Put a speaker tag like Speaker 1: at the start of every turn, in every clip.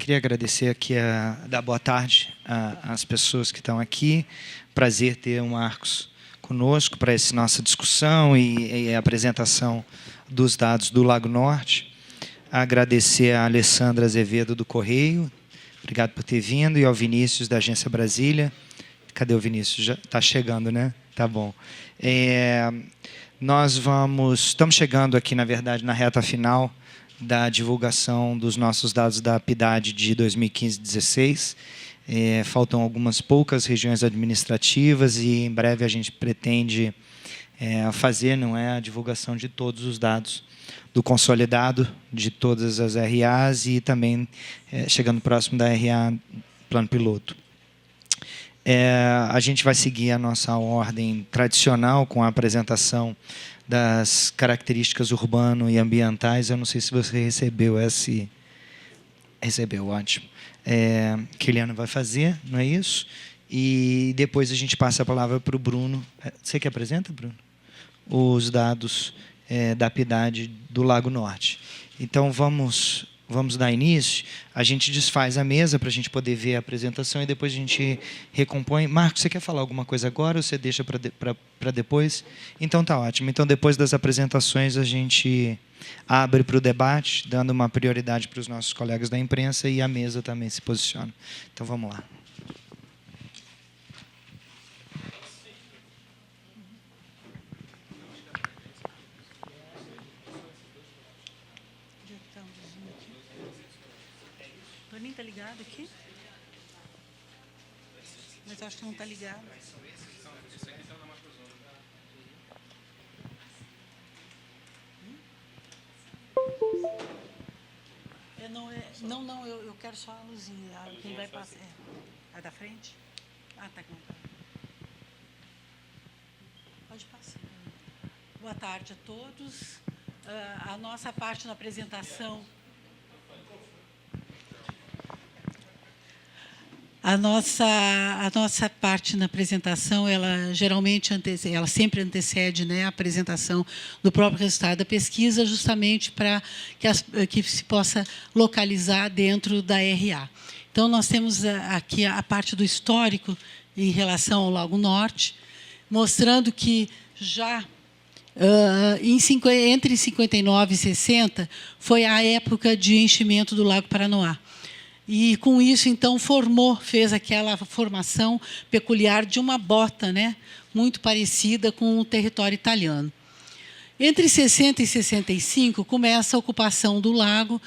Speaker 1: queria agradecer aqui, dar boa tarde às pessoas que estão aqui. Prazer ter o Marcos conosco para essa nossa discussão e a apresentação dos dados do Lago Norte. Agradecer a Alessandra Azevedo, do Correio. Obrigado por ter vindo. E ao Vinícius, da Agência Brasília. Cadê o Vinícius? Já está chegando, né? Tá bom. Estamos chegando aqui, na verdade, na reta final da divulgação dos nossos dados da PIDAD de 2015-16. Faltam algumas poucas regiões administrativas e, em breve, a gente pretende fazer a divulgação de todos os dados do consolidado de todas as RAs e também chegando próximo da RA Plano Piloto. A gente vai seguir a nossa ordem tradicional com a apresentação das características urbano e ambientais. Eu não sei se você recebeu esse... Recebeu, ótimo. Kiliano vai fazer, não é isso? E depois a gente passa a palavra para o Bruno. Você que apresenta, Bruno? Os dados da PIDAD do Lago Norte. Então, vamos dar início. A gente desfaz a mesa para a gente poder ver a apresentação e depois a gente recompõe. Marcos, você quer falar alguma coisa agora ou você deixa para depois? Então, tá ótimo. Então, depois das apresentações, a gente abre para o debate, dando uma prioridade para os nossos colegas da imprensa e a mesa também se posiciona. Então, vamos lá.
Speaker 2: Está ligado aqui? Mas eu acho que não está ligado. Não, eu quero só a luzinha. Quem vai passar? A da frente? Ah, tá. Pode passar. Boa tarde a todos. A nossa parte na apresentação... A nossa parte na apresentação, ela sempre antecede, a apresentação do próprio resultado da pesquisa, justamente para que se possa localizar dentro da RA. Então, nós temos aqui a parte do histórico em relação ao Lago Norte, mostrando que já entre 59 e 60 foi a época de enchimento do Lago Paranoá. E, com isso, então, fez aquela formação peculiar de uma bota, muito parecida com o território italiano. Entre 60 e 65, começa a ocupação do lago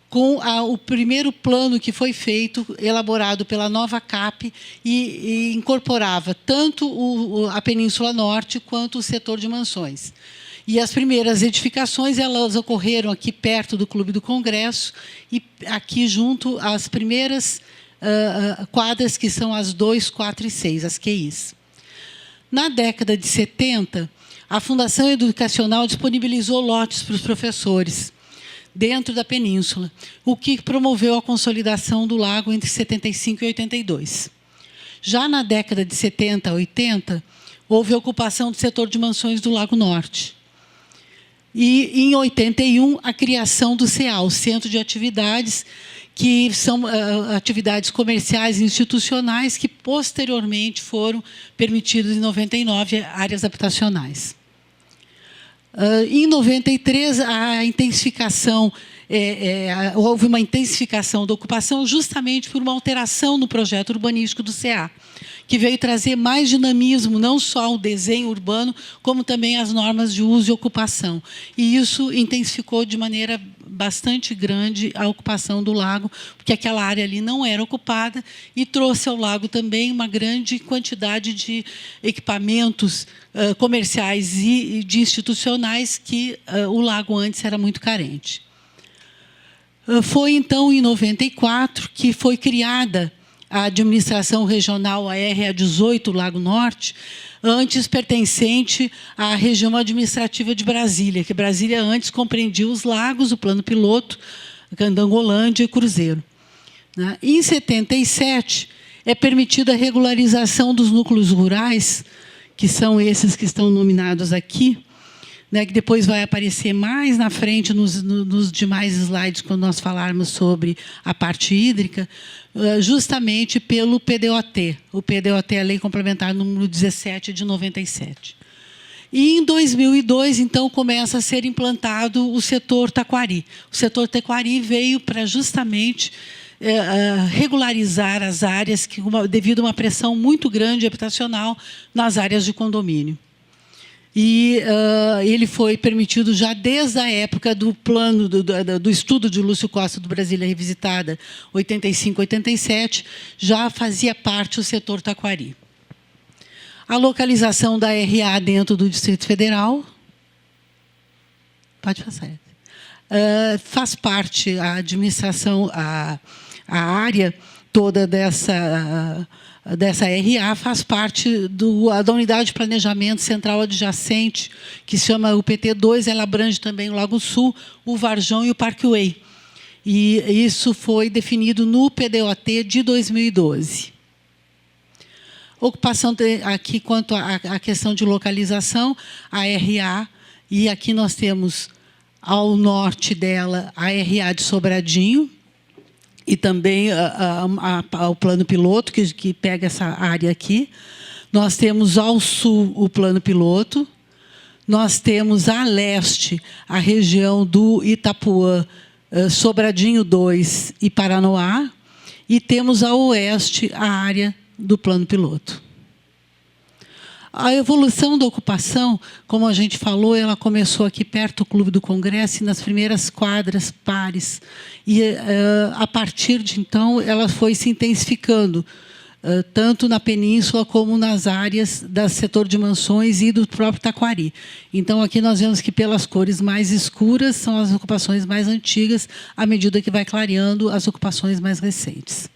Speaker 2: com o primeiro plano que foi feito, elaborado pela nova CAP, e incorporava tanto a Península Norte quanto o setor de mansões. E as primeiras edificações elas ocorreram aqui perto do Clube do Congresso e aqui junto às primeiras quadras, que são as 2, 4 e 6, as QIs. Na década de 70, a Fundação Educacional disponibilizou lotes para os professores dentro da península, o que promoveu a consolidação do lago entre 75 e 82. Já na década de 70 a 80, houve a ocupação do setor de mansões do Lago Norte. E, em 81, a criação do CEAL, Centro de Atividades, que são atividades comerciais e institucionais que, posteriormente, foram permitidas, em 99, áreas habitacionais. Em 93, houve uma intensificação da ocupação justamente por uma alteração no projeto urbanístico do CA, que veio trazer mais dinamismo, não só o desenho urbano, como também as normas de uso e ocupação. E isso intensificou de maneira bastante grande a ocupação do lago, porque aquela área ali não era ocupada, e trouxe ao lago também uma grande quantidade de equipamentos comerciais e de institucionais que o lago antes era muito carente. Foi, então, em 94, que foi criada a administração regional, a RA 18, Lago Norte, antes pertencente à região administrativa de Brasília, que Brasília antes compreendia os lagos, o Plano Piloto, Candangolândia e Cruzeiro. Em 77, é permitida a regularização dos núcleos rurais, que são esses que estão nominados aqui, né, que depois vai aparecer mais na frente nos demais slides, quando nós falarmos sobre a parte hídrica, justamente pelo PDOT. O PDOT é a Lei Complementar número 17 de 97. E em 2002, então, começa a ser implantado o setor Taquari. O setor Taquari veio para justamente regularizar as áreas devido a uma pressão muito grande habitacional nas áreas de condomínio. E ele foi permitido já desde a época do plano, do estudo de Lúcio Costa do Brasília Revisitada, 85-87, já fazia parte o setor Taquari. A localização da RA dentro do Distrito Federal. Pode passar. Faz parte a administração, a área toda dessa RA faz parte da unidade de planejamento central adjacente, que se chama UPT2, ela abrange também o Lago Sul, o Varjão e o Parkway. E isso foi definido no PDOT de 2012. Ocupação aqui, quanto à questão de localização, a RA, e aqui nós temos ao norte dela a RA de Sobradinho, e também o plano piloto, que pega essa área aqui. Nós temos ao sul o plano piloto, nós temos a leste a região do Itapuã, Sobradinho 2 e Paranoá, e temos a oeste a área do plano piloto. A evolução da ocupação, como a gente falou, ela começou aqui perto do Clube do Congresso, nas primeiras quadras pares. E, a partir de então, ela foi se intensificando, tanto na península como nas áreas do setor de mansões e do próprio Taquari. Então, aqui nós vemos que, pelas cores mais escuras, são as ocupações mais antigas, à medida que vai clareando as ocupações mais recentes.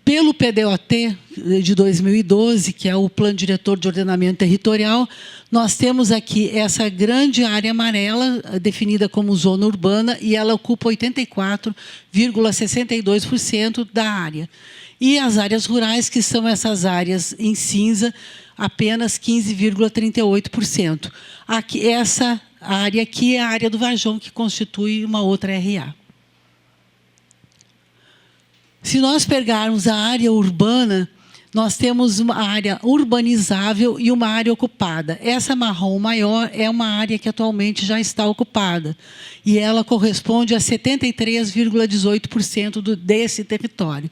Speaker 2: Pelo PDOT de 2012, que é o Plano Diretor de Ordenamento Territorial, nós temos aqui essa grande área amarela, definida como zona urbana, e ela ocupa 84,62% da área. E as áreas rurais, que são essas áreas em cinza, apenas 15,38%. Essa área aqui é a área do Varjão, que constitui uma outra RA. Se nós pegarmos a área urbana, nós temos uma área urbanizável e uma área ocupada. Essa marrom maior é uma área que atualmente já está ocupada. E ela corresponde a 73,18% desse território.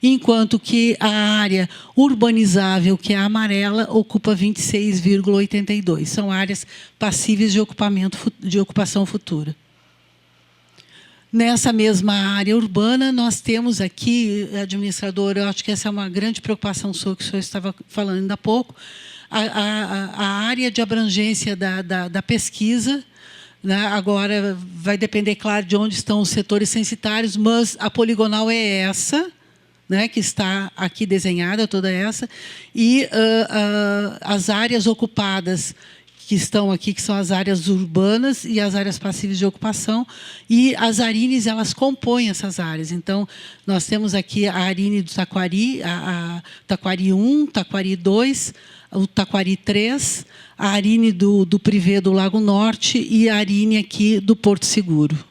Speaker 2: Enquanto que a área urbanizável, que é a amarela, ocupa 26,82%. São áreas passíveis de ocupação futura. Nessa mesma área urbana, nós temos aqui, administrador, eu acho que essa é uma grande preocupação sua, que o senhor estava falando ainda há pouco, a área de abrangência da pesquisa, né? Agora vai depender, claro, de onde estão os setores censitários, mas a poligonal é essa, né, que está aqui desenhada, toda essa, e as áreas ocupadas que estão aqui, que são as áreas urbanas e as áreas passíveis de ocupação, e as arines, elas compõem essas áreas. Então, nós temos aqui a arine do Taquari, a Taquari 1, Taquari 2, o Taquari 3, a arine do Privé do Lago Norte e a arine aqui do Porto Seguro.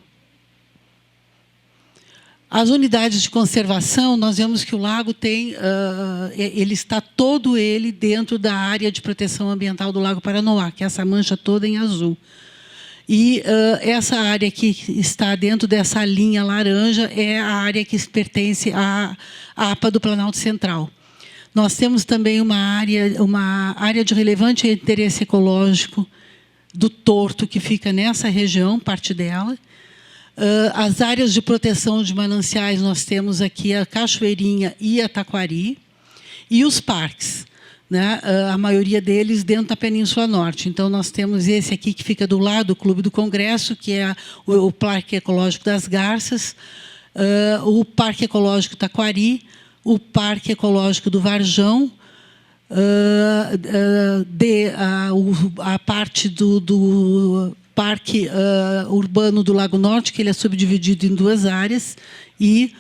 Speaker 2: As unidades de conservação, nós vemos que o lago tem, ele está todo ele dentro da área de proteção ambiental do Lago Paranoá, que é essa mancha toda em azul. E essa área que está dentro dessa linha laranja é a área que pertence à APA do Planalto Central. Nós temos também uma área de relevante interesse ecológico do Torto, que fica nessa região, parte dela. As áreas de proteção de mananciais, nós temos aqui a Cachoeirinha e a Taquari, e os parques, né? A maioria deles dentro da Península Norte. Então, nós temos esse aqui que fica do lado do Clube do Congresso, que é o Parque Ecológico das Garças, o Parque Ecológico Taquari, o Parque Ecológico do Varjão, a parte do Parque Urbano do Lago Norte, que ele é subdividido em duas áreas, e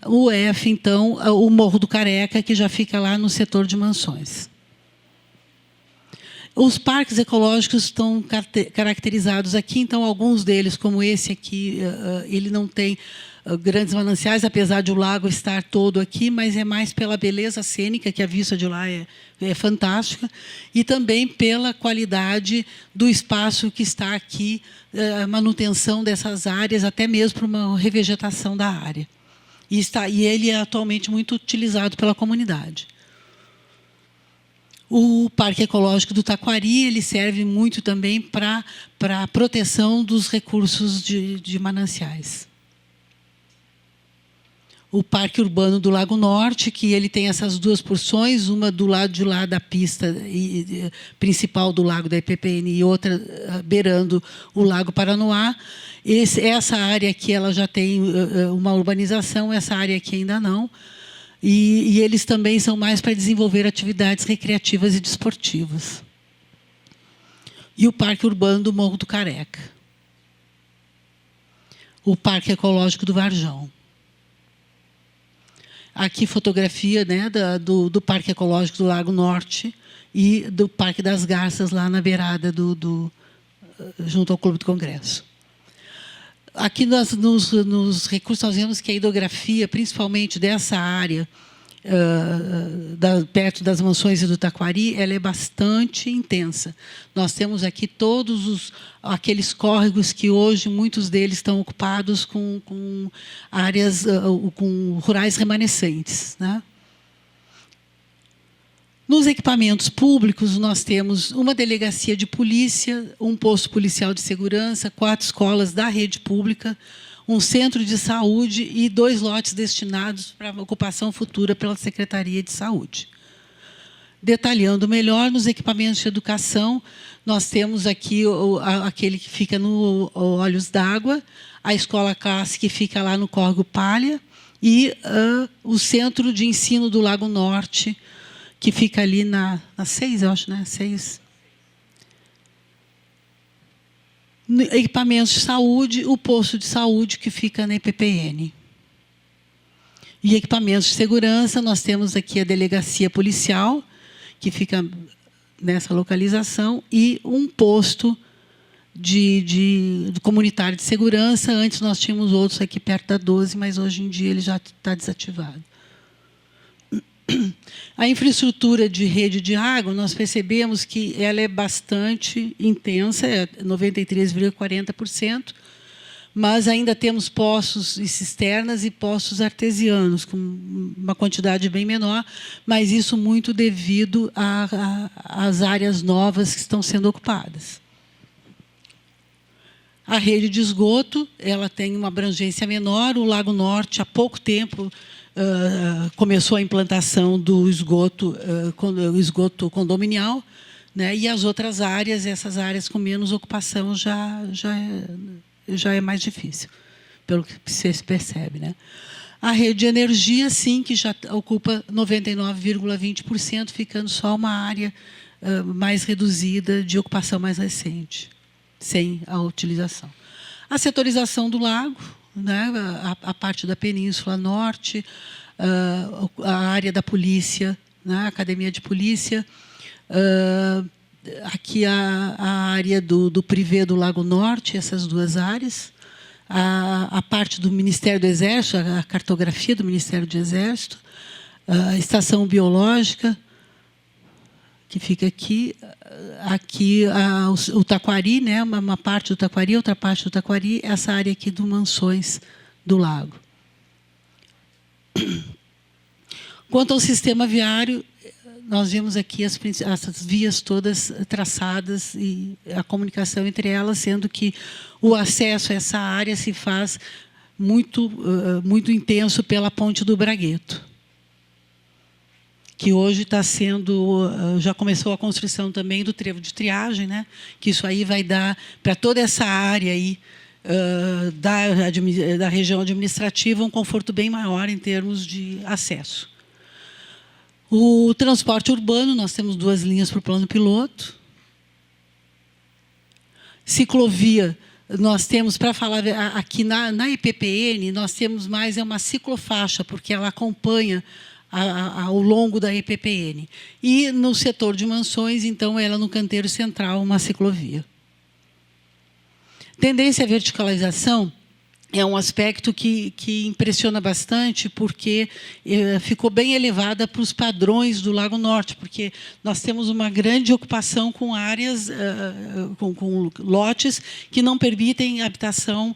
Speaker 2: o F, então, o Morro do Careca, que já fica lá no setor de mansões. Os parques ecológicos estão caracterizados aqui, então, alguns deles, como esse aqui, ele não tem grandes mananciais, apesar de o lago estar todo aqui, mas é mais pela beleza cênica, que a vista de lá é fantástica, e também pela qualidade do espaço que está aqui, a manutenção dessas áreas, até mesmo para uma revegetação da área. E ele é atualmente muito utilizado pela comunidade. O Parque Ecológico do Taquari ele serve muito também para a proteção dos recursos de mananciais. O Parque Urbano do Lago Norte, que ele tem essas duas porções, uma do lado de lá da pista principal do lago da IPPN e outra beirando o Lago Paranoá. Essa área aqui ela já tem uma urbanização, essa área aqui ainda não. E eles também são mais para desenvolver atividades recreativas e desportivas. E o Parque Urbano do Morro do Careca. O Parque Ecológico do Varjão. Aqui fotografia, né, do Parque Ecológico do Lago Norte e do Parque das Garças, lá na beirada junto ao Clube do Congresso. Aqui nos recursos nós vemos que a hidrografia, principalmente dessa área, perto das mansões e do Taquari, ela é bastante intensa. Nós temos aqui todos aqueles córregos que hoje muitos deles estão ocupados com áreas com rurais remanescentes, né? Nos equipamentos públicos, nós temos uma delegacia de polícia, um posto policial de segurança, 4 escolas da rede pública, um centro de saúde e 2 lotes destinados para ocupação futura pela Secretaria de Saúde. Detalhando melhor, nos equipamentos de educação, nós temos aqui aquele que fica no Olhos d'Água, a escola classe que fica lá no Córrego Palha e o Centro de Ensino do Lago Norte, que fica ali na 6, eu acho, né? 6. Equipamentos de saúde, o posto de saúde que fica na IPPN. E equipamentos de segurança, nós temos aqui a delegacia policial, que fica nessa localização, e um posto de comunitário de segurança. Antes nós tínhamos outros aqui perto da 12, mas hoje em dia ele já está desativado. A infraestrutura de rede de água, nós percebemos que ela é bastante intensa, é 93,40%, mas ainda temos poços e cisternas e poços artesianos, com uma quantidade bem menor, mas isso muito devido às áreas novas que estão sendo ocupadas. A rede de esgoto ela tem uma abrangência menor, o Lago Norte, há pouco tempo, começou a implantação do esgoto condominial, né? E as outras áreas, essas áreas com menos ocupação, já é mais difícil, pelo que se percebe, né? A rede de energia, sim, que já ocupa 99,20%, ficando só uma área mais reduzida de ocupação mais recente, sem a utilização. A setorização do lago, né, a parte da Península Norte, a área da polícia, né, a academia de polícia, aqui a área do privê do Lago Norte, essas 2 áreas, a parte do Ministério do Exército, a cartografia do Ministério do Exército, a estação biológica, que fica aqui o Taquari, né, uma parte do Taquari, outra parte do Taquari, essa área aqui do Mansões do Lago. Quanto ao sistema viário, nós vimos aqui essas vias todas traçadas e a comunicação entre elas, sendo que o acesso a essa área se faz muito intenso pela Ponte do Bragueto, que hoje está sendo, já começou a construção também do trevo de triagem, né? Que isso aí vai dar para toda essa área aí, da região administrativa um conforto bem maior em termos de acesso. O transporte urbano, nós temos 2 linhas para o plano piloto. Ciclovia, nós temos, para falar aqui na IPPN, nós temos mais uma ciclofaixa, porque ela acompanha ao longo da EPPN. E no setor de mansões, então, ela no canteiro central, uma ciclovia. Tendência à verticalização é um aspecto que impressiona bastante, porque ficou bem elevada para os padrões do Lago Norte, porque nós temos uma grande ocupação com áreas, com lotes que não permitem habitação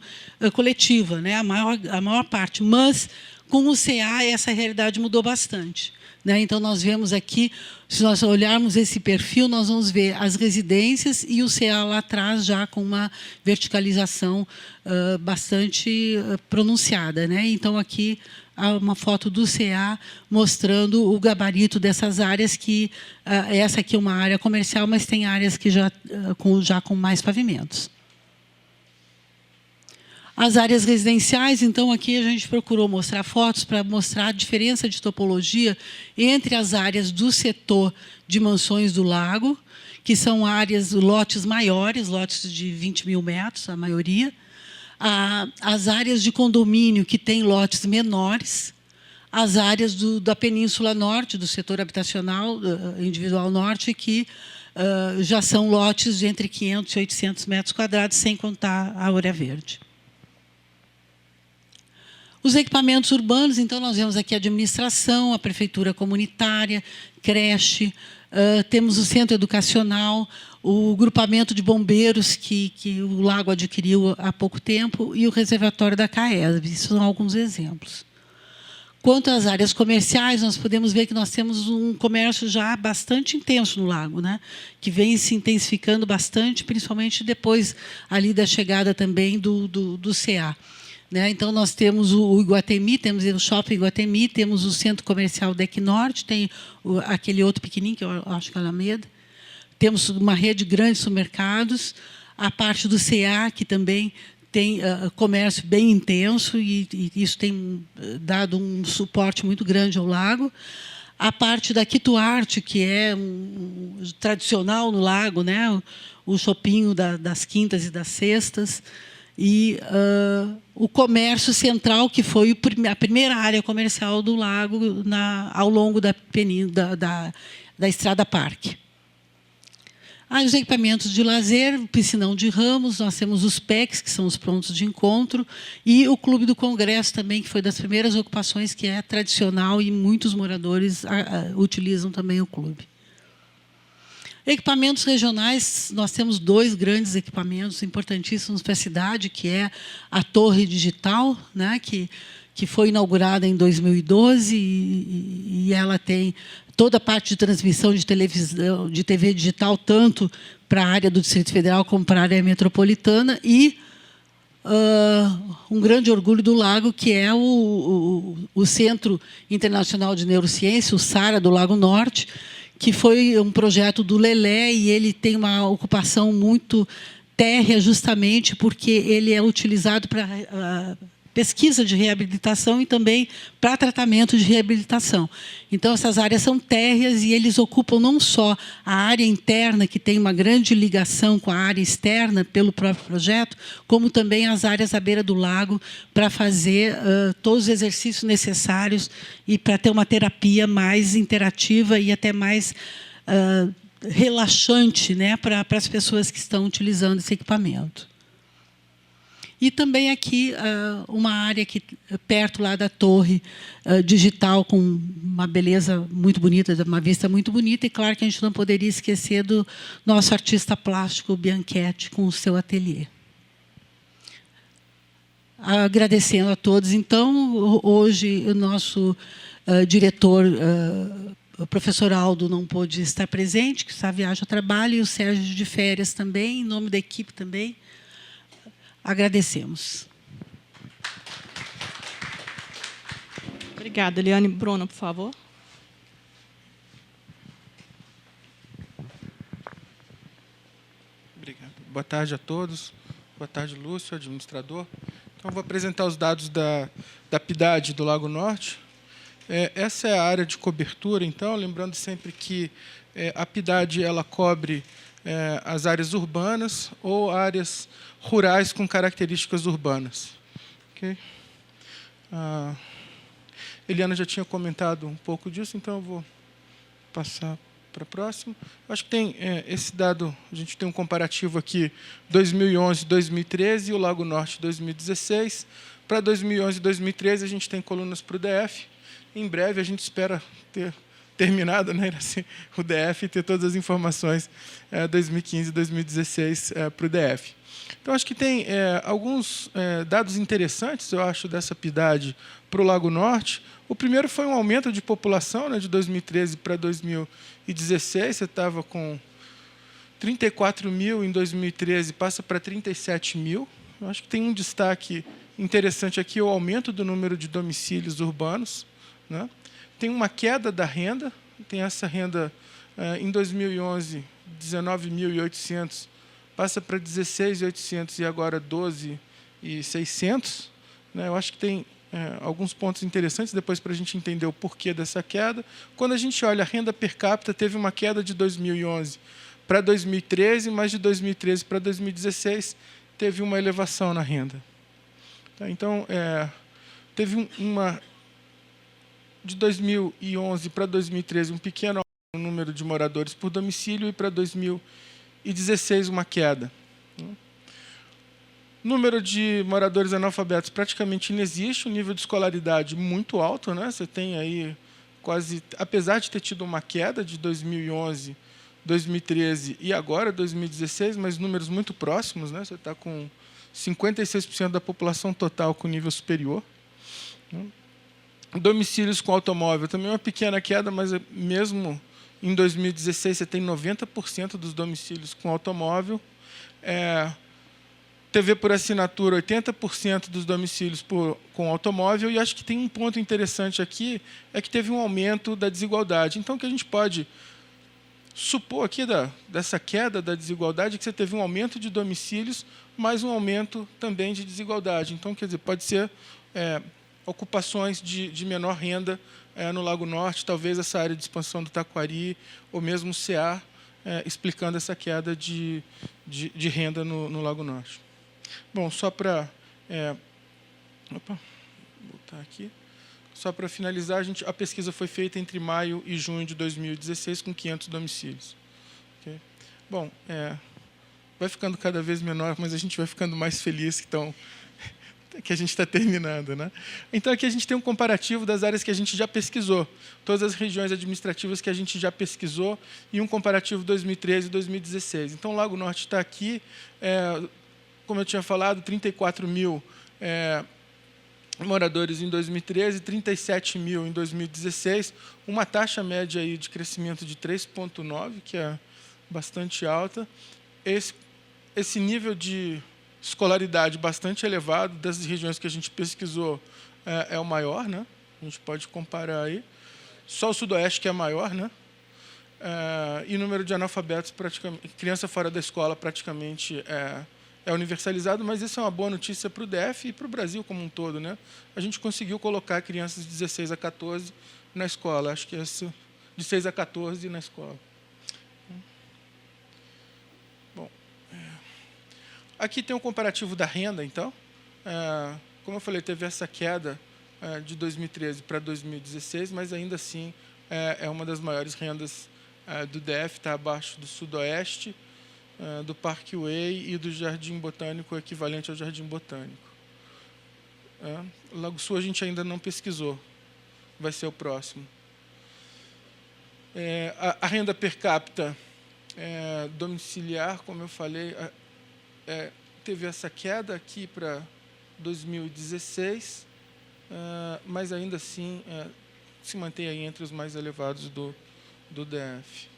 Speaker 2: coletiva, né? A maior parte. Mas, com o CA, essa realidade mudou bastante. Então, nós vemos aqui, se nós olharmos esse perfil, nós vamos ver as residências e o CA lá atrás já com uma verticalização bastante pronunciada. Então, aqui há uma foto do CA mostrando o gabarito dessas áreas, que essa aqui é uma área comercial, mas tem áreas que já com mais pavimentos. As áreas residenciais, então, aqui a gente procurou mostrar fotos para mostrar a diferença de topologia entre as áreas do setor de mansões do lago, que são áreas, lotes maiores, lotes de 20 mil metros, a maioria, as áreas de condomínio, que têm lotes menores, as áreas da Península Norte, do setor habitacional individual norte, que já são lotes de entre 500 e 800 metros quadrados, sem contar a área verde. Os equipamentos urbanos, então, nós vemos aqui a administração, a prefeitura comunitária, creche, temos o centro educacional, o grupamento de bombeiros que o lago adquiriu há pouco tempo e o reservatório da CAESB. Isso são alguns exemplos. Quanto às áreas comerciais, nós podemos ver que nós temos um comércio já bastante intenso no lago, que vem se intensificando bastante, principalmente depois ali da chegada também do CA. Então, nós temos o Iguatemi, temos o Shopping Iguatemi, temos o Centro Comercial Deck Norte, tem aquele outro pequenininho, que eu acho que é a Alameda. Temos uma rede grande de supermercados, a parte do CA, que também tem comércio bem intenso, e isso tem dado um suporte muito grande ao lago. A parte da Quito Arte, que é tradicional no lago, o shopping das quintas e das sextas, e o comércio central, que foi a primeira área comercial do lago ao longo da Estrada Parque. Os equipamentos de lazer, o Piscinão de Ramos, nós temos os PECs, que são os pontos de encontro, e o Clube do Congresso também, que foi das primeiras ocupações, que é tradicional, e muitos moradores utilizam também o clube. Equipamentos regionais, nós temos 2 grandes equipamentos importantíssimos para a cidade, que é a Torre Digital, que foi inaugurada em 2012, e ela tem toda a parte de transmissão de televisão, de TV digital, tanto para a área do Distrito Federal como para a área metropolitana, e um grande orgulho do lago, que é o Centro Internacional de Neurociência, o SARA, do Lago Norte, que foi um projeto do Lelé, e ele tem uma ocupação muito térrea, justamente porque ele é utilizado para pesquisa de reabilitação e também para tratamento de reabilitação. Então, essas áreas são térreas e eles ocupam não só a área interna, que tem uma grande ligação com a área externa pelo próprio projeto, como também as áreas à beira do lago, para fazer todos os exercícios necessários e para ter uma terapia mais interativa e até mais relaxante, para as pessoas que estão utilizando esse equipamento. E também aqui uma área aqui, perto lá da torre digital, com uma beleza muito bonita, uma vista muito bonita. E claro que a gente não poderia esquecer do nosso artista plástico Bianchetti, com o seu ateliê. Agradecendo a todos. Então, hoje, o nosso diretor, o professor Aldo, não pôde estar presente, que está viaja a trabalho, e o Sérgio de férias também, em nome da equipe também. Agradecemos.
Speaker 3: Obrigada. Eliane Bruna, por favor.
Speaker 4: Obrigado. Boa tarde a todos. Boa tarde, Lúcio, administrador. Então, vou apresentar os dados da PIDAD do Lago Norte. Essa é a área de cobertura, então, lembrando sempre que a PIDAD ela cobre as áreas urbanas ou áreas rurais com características urbanas. Okay? Eliana já tinha comentado um pouco disso, então eu vou passar para a próxima. Acho que tem esse dado, a gente tem um comparativo aqui, 2011 2013 e o Lago Norte 2016. Para 2011 e 2013, a gente tem colunas para o DF. Em breve, a gente espera ter terminado, né, assim, o DF e ter todas as informações 2015 e 2016 para o DF. Então, acho que tem alguns dados interessantes, eu acho, dessa PIDAD para o Lago Norte. O primeiro foi um aumento de população, né, de 2013 para 2016. Você estava com 34 mil em 2013, passa para 37 mil. Eu acho que tem um destaque interessante aqui, o aumento do número de domicílios urbanos, né? Tem uma queda da renda, tem essa renda em 2011, 19.800, passa para 16.800 e agora 12.600. Né? Eu acho que tem alguns pontos interessantes depois para a gente entender o porquê dessa queda. Quando a gente olha a renda per capita, teve uma queda de 2011 para 2013, mas de 2013 para 2016 teve uma elevação na renda. Tá? Então, teve uma... De 2011 para 2013, um pequeno número de moradores por domicílio e para 2016 uma queda. Número de moradores analfabetos praticamente inexiste, um nível de escolaridade muito alto, né? Você tem aí quase, apesar de ter tido uma queda de 2011, 2013 e agora 2016, mas números muito próximos, né? Você está com 56% da população total com nível superior. Domicílios com automóvel, também uma pequena queda, mas mesmo em 2016 você tem 90% dos domicílios com automóvel. TV por assinatura, 80% dos domicílios com automóvel. E acho que tem um ponto interessante aqui, é que teve um aumento da desigualdade. Então, o que a gente pode supor aqui dessa queda da desigualdade é que você teve um aumento de domicílios, mas um aumento também de desigualdade. Então, quer dizer, pode ser ocupações de menor renda no Lago Norte, talvez essa área de expansão do Taquari, ou mesmo o CEAR, explicando essa queda de renda no Lago Norte. Bom, só para... voltar aqui. Só para finalizar, a pesquisa foi feita entre maio e junho de 2016, com 500 domicílios. Okay? Bom, vai ficando cada vez menor, mas a gente vai ficando mais feliz que a gente está terminando, né? Então, aqui a gente tem um comparativo das áreas que a gente já pesquisou, todas as regiões administrativas que a gente já pesquisou, e um comparativo 2013 e 2016. Então, o Lago Norte está aqui, como eu tinha falado, 34 mil moradores em 2013, 37 mil em 2016, uma taxa média aí de crescimento de 3,9, que é bastante alta. Esse nível de escolaridade bastante elevado das regiões que a gente pesquisou é o maior, né? A gente pode comparar aí. Só o Sudoeste que é maior, né? E o número de analfabetos, praticamente, criança fora da escola, praticamente é universalizado, mas isso é uma boa notícia para o DF e para o Brasil como um todo, né? A gente conseguiu colocar crianças de 16 a 14 na escola, acho que de 6 a 14 na escola. Aqui tem um comparativo da renda, então. Como eu falei, teve essa queda de 2013 para 2016, mas ainda assim é uma das maiores rendas do DF, está abaixo do Sudoeste, do Parkway e do Jardim Botânico, equivalente ao Jardim Botânico. Lago Sul a gente ainda não pesquisou, vai ser o próximo. A renda per capita domiciliar, como eu falei, teve essa queda aqui para 2016, mas ainda assim se mantém aí entre os mais elevados do DF.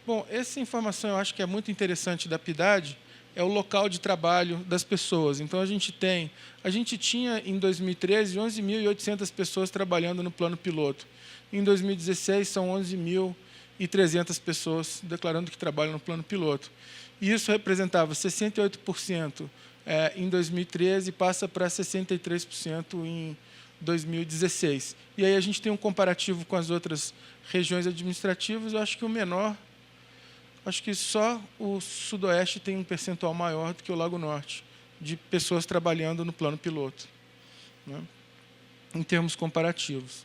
Speaker 4: Bom, essa informação eu acho que é muito interessante da PIDAD, é o local de trabalho das pessoas. Então, a gente tinha em 2013 11.800 pessoas trabalhando no plano piloto. Em 2016 são 11.300 pessoas declarando que trabalham no plano piloto. E isso representava 68% em 2013 e passa para 63% em 2016. E aí a gente tem um comparativo com as outras regiões administrativas, eu acho que o menor, acho que só o Sudoeste tem um percentual maior do que o Lago Norte, de pessoas trabalhando no plano piloto. Né? em termos comparativos.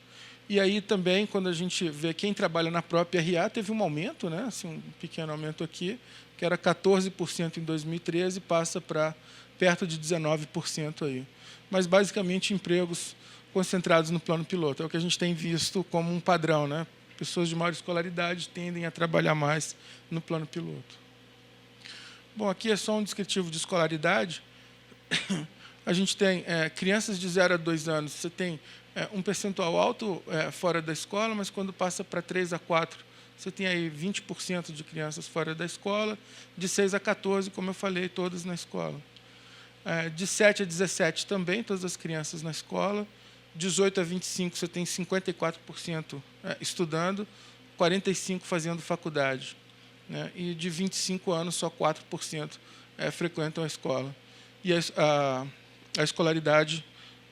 Speaker 4: E aí também, quando a gente vê quem trabalha na própria RA, teve um aumento, né? Assim, um pequeno aumento aqui, que era 14% em 2013, passa para perto de 19% aí. Mas, basicamente, empregos concentrados no plano piloto. É o que a gente tem visto como um padrão, né? Pessoas de maior escolaridade tendem a trabalhar mais no plano piloto. Bom, aqui é só um descritivo de escolaridade. A gente tem crianças de 0 a 2 anos, você tem um percentual alto fora da escola, mas quando passa para 3 a 4, você tem aí 20% de crianças fora da escola, de 6 a 14, como eu falei, todas na escola. De 7 a 17 também, todas as crianças na escola. 18 a 25, você tem 54% estudando, 45% fazendo faculdade. Né? E de 25 anos, só 4% frequentam a escola. E a escolaridade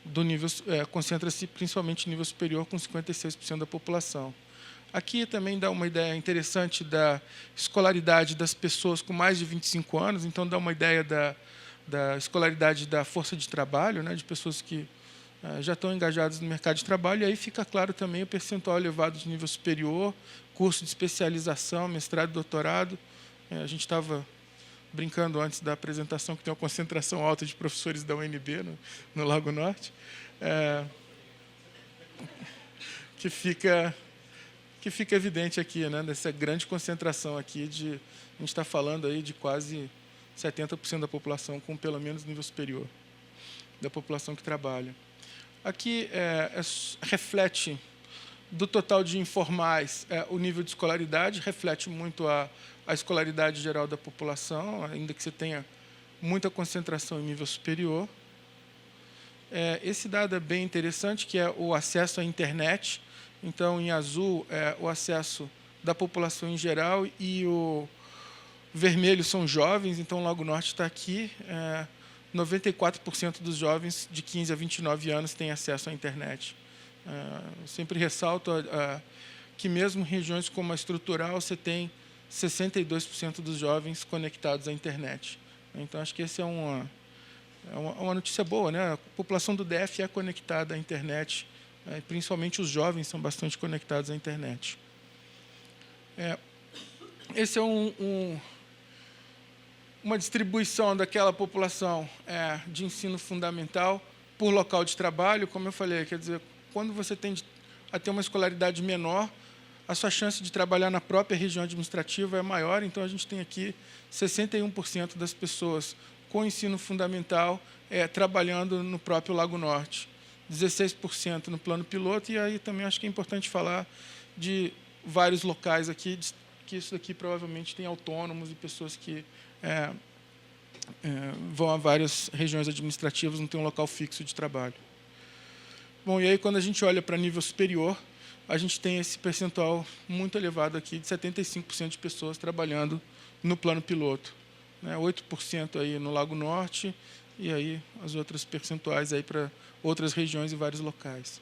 Speaker 4: do nível concentra-se principalmente no nível superior, com 56% da população. Aqui também dá uma ideia interessante da escolaridade das pessoas com mais de 25 anos, então dá uma ideia da escolaridade da força de trabalho, né, de pessoas que já estão engajadas no mercado de trabalho, e aí fica claro também o percentual elevado de nível superior, curso de especialização, mestrado e doutorado. A gente estava brincando antes da apresentação que tem uma concentração alta de professores da UNB no Lago Norte, que fica evidente aqui, né, dessa grande concentração aqui a gente está falando aí de quase 70% da população com pelo menos nível superior, da população que trabalha. Aqui reflete do total de informais o nível de escolaridade, reflete muito a escolaridade geral da população, ainda que você tenha muita concentração em nível superior. Esse dado é bem interessante, que é o acesso à internet. Então, em azul, o acesso da população em geral, e o vermelho são jovens, então o Lago Norte está aqui. 94% dos jovens de 15 a 29 anos têm acesso à internet. Eu sempre ressalto que mesmo em regiões como a estrutural, você tem 62% dos jovens conectados à internet. Então, acho que essa é uma notícia boa, né? A população do DF é conectada à internet, principalmente os jovens são bastante conectados à internet. Esse é uma distribuição daquela população de ensino fundamental por local de trabalho. Como eu falei, quer dizer, quando você tende a ter uma escolaridade menor, a sua chance de trabalhar na própria região administrativa é maior. Então, a gente tem aqui 61% das pessoas com ensino fundamental trabalhando no próprio Lago Norte, 16% no plano piloto, e aí também acho que é importante falar de vários locais aqui, que isso aqui provavelmente tem autônomos e pessoas que vão a várias regiões administrativas, não tem um local fixo de trabalho. Bom, e aí quando a gente olha para nível superior, a gente tem esse percentual muito elevado aqui, de 75% de pessoas trabalhando no plano piloto. 8% aí no Lago Norte, e aí as outras percentuais aí para outras regiões e vários locais.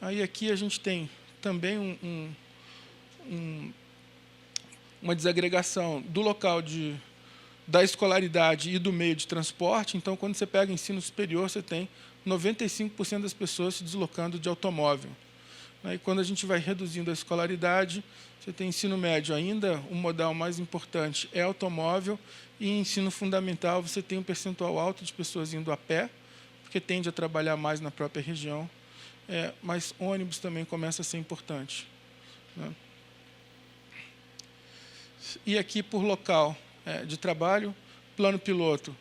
Speaker 4: Aí aqui a gente tem também uma desagregação do local da escolaridade e do meio de transporte. Então, quando você pega ensino superior, você tem 95% das pessoas se deslocando de automóvel. E quando a gente vai reduzindo a escolaridade, você tem ensino médio ainda, o modal mais importante é automóvel, e em ensino fundamental você tem um percentual alto de pessoas indo a pé, porque tende a trabalhar mais na própria região, mas ônibus também começa a ser importante. E aqui, por local de trabalho, plano piloto.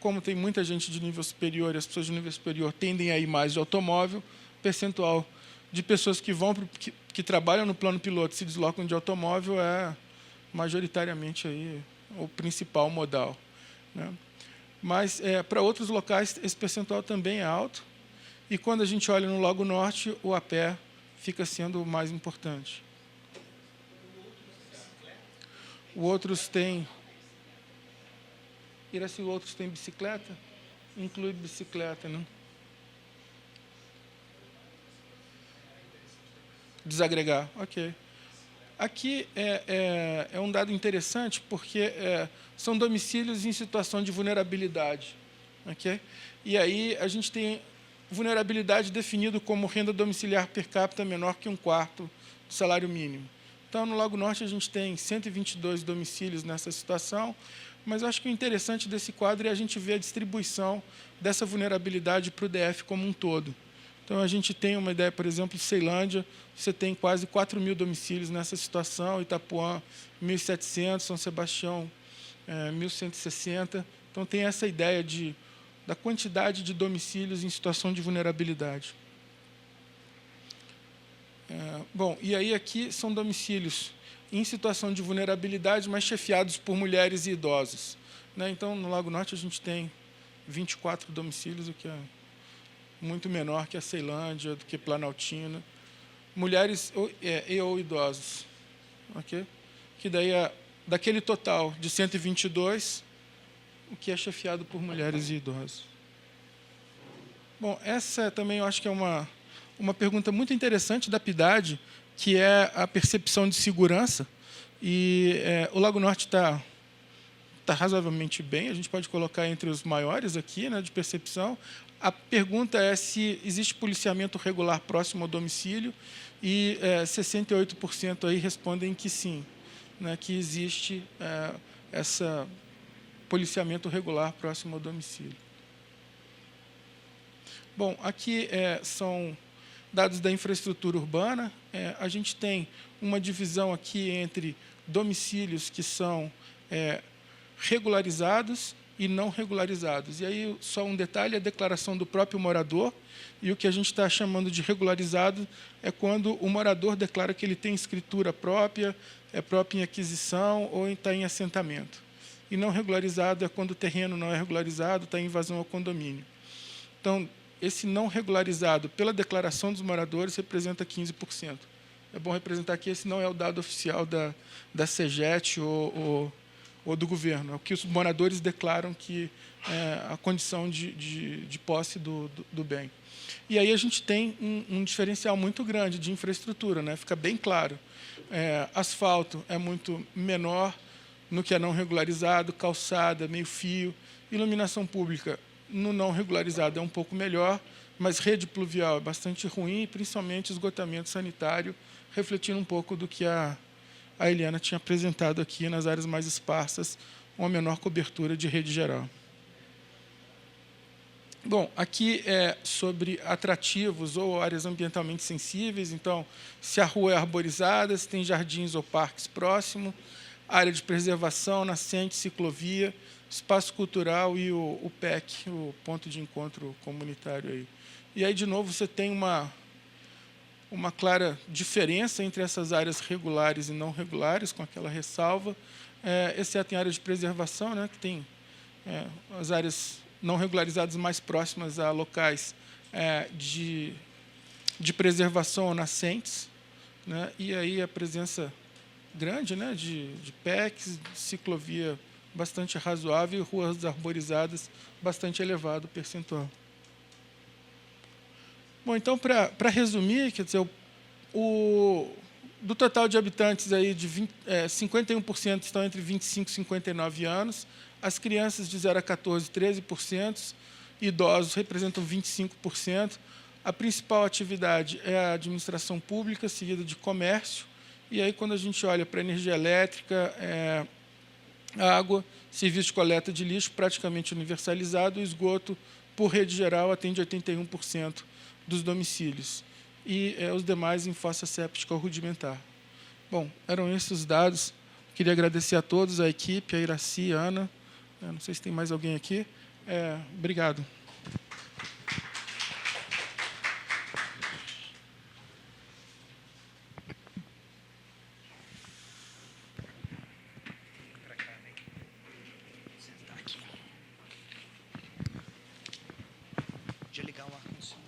Speaker 4: Como tem muita gente de nível superior, e as pessoas de nível superior tendem a ir mais de automóvel, percentual de pessoas que trabalham no plano piloto e se deslocam de automóvel é majoritariamente aí o principal modal. Mas, para outros locais, esse percentual também é alto, e quando a gente olha no Lago Norte, o a pé fica sendo o mais importante. O outros tem... Iraci, outros tem bicicleta? Inclui bicicleta, não? Desagregar, ok. Aqui é um dado interessante, porque são domicílios em situação de vulnerabilidade. Okay? E aí a gente tem vulnerabilidade definido como renda domiciliar per capita menor que 1/4 do salário mínimo. Então, no Lago Norte, a gente tem 122 domicílios nessa situação, mas acho que o interessante desse quadro é a gente ver a distribuição dessa vulnerabilidade para o DF como um todo. Então, a gente tem uma ideia, por exemplo, de Ceilândia, você tem quase 4.000 domicílios nessa situação, Itapuã, 1.700, São Sebastião, 1.160. Então, tem essa ideia da quantidade de domicílios em situação de vulnerabilidade. Bom, e aí aqui são domicílios em situação de vulnerabilidade, mas chefiados por mulheres e idosos. Então, no Lago Norte, a gente tem 24 domicílios, o que é muito menor que a Ceilândia, do que Planaltina. Mulheres ou idosos. Okay? Que daí, daquele total de 122, o que é chefiado por mulheres e idosos. Bom, essa também eu acho que é uma pergunta muito interessante da PIDAD, que é a percepção de segurança. E o Lago Norte está razoavelmente bem, a gente pode colocar entre os maiores aqui, de percepção. A pergunta é se existe policiamento regular próximo ao domicílio, e 68% aí respondem que sim, que existe esse policiamento regular próximo ao domicílio. Bom, aqui são dados da infraestrutura urbana. A gente tem uma divisão aqui entre domicílios que são regularizados e não regularizados. E aí, só um detalhe, a declaração do próprio morador, e o que a gente está chamando de regularizado é quando o morador declara que ele tem escritura própria, é própria em aquisição ou está em assentamento. E não regularizado é quando o terreno não é regularizado, está em invasão ao condomínio. Então, esse não regularizado, pela declaração dos moradores, representa 15%. É bom representar que esse não é o dado oficial da CEGET ou do governo. É o que os moradores declaram que é a condição de posse do bem. E aí a gente tem um diferencial muito grande de infraestrutura, fica bem claro. Asfalto é muito menor no que é não regularizado, calçada, meio-fio, iluminação pública no não regularizado é um pouco melhor, mas rede pluvial é bastante ruim, principalmente esgotamento sanitário, refletindo um pouco do que a Eliana tinha apresentado aqui nas áreas mais esparsas, uma menor cobertura de rede geral. Bom, aqui é sobre atrativos ou áreas ambientalmente sensíveis. Então, se a rua é arborizada, se tem jardins ou parques próximos, área de preservação, nascente, ciclovia, espaço cultural e o PEC, o ponto de encontro comunitário. Aí. E aí, de novo, você tem uma clara diferença entre essas áreas regulares e não regulares, com aquela ressalva, exceto em área de preservação, que tem as áreas não regularizadas mais próximas a locais de preservação ou nascentes, e aí a presença grande de PECs, de ciclovia bastante razoável e ruas arborizadas bastante elevado o percentual. Bom, então, para resumir, quer dizer, do total de habitantes, aí, 51% estão entre 25 e 59 anos, as crianças de 0 a 14, 13%, idosos representam 25%, a principal atividade é a administração pública, seguida de comércio, e aí, quando a gente olha para a energia elétrica, água, serviço de coleta de lixo praticamente universalizado, o esgoto, por rede geral, atende 81% dos domicílios, e os demais em fossa séptica ou rudimentar. Bom, eram esses os dados. Queria agradecer a todos, a equipe, a Iraci, a Ana. Não sei se tem mais alguém aqui. Obrigado.
Speaker 1: De ligar o ar-condicionado.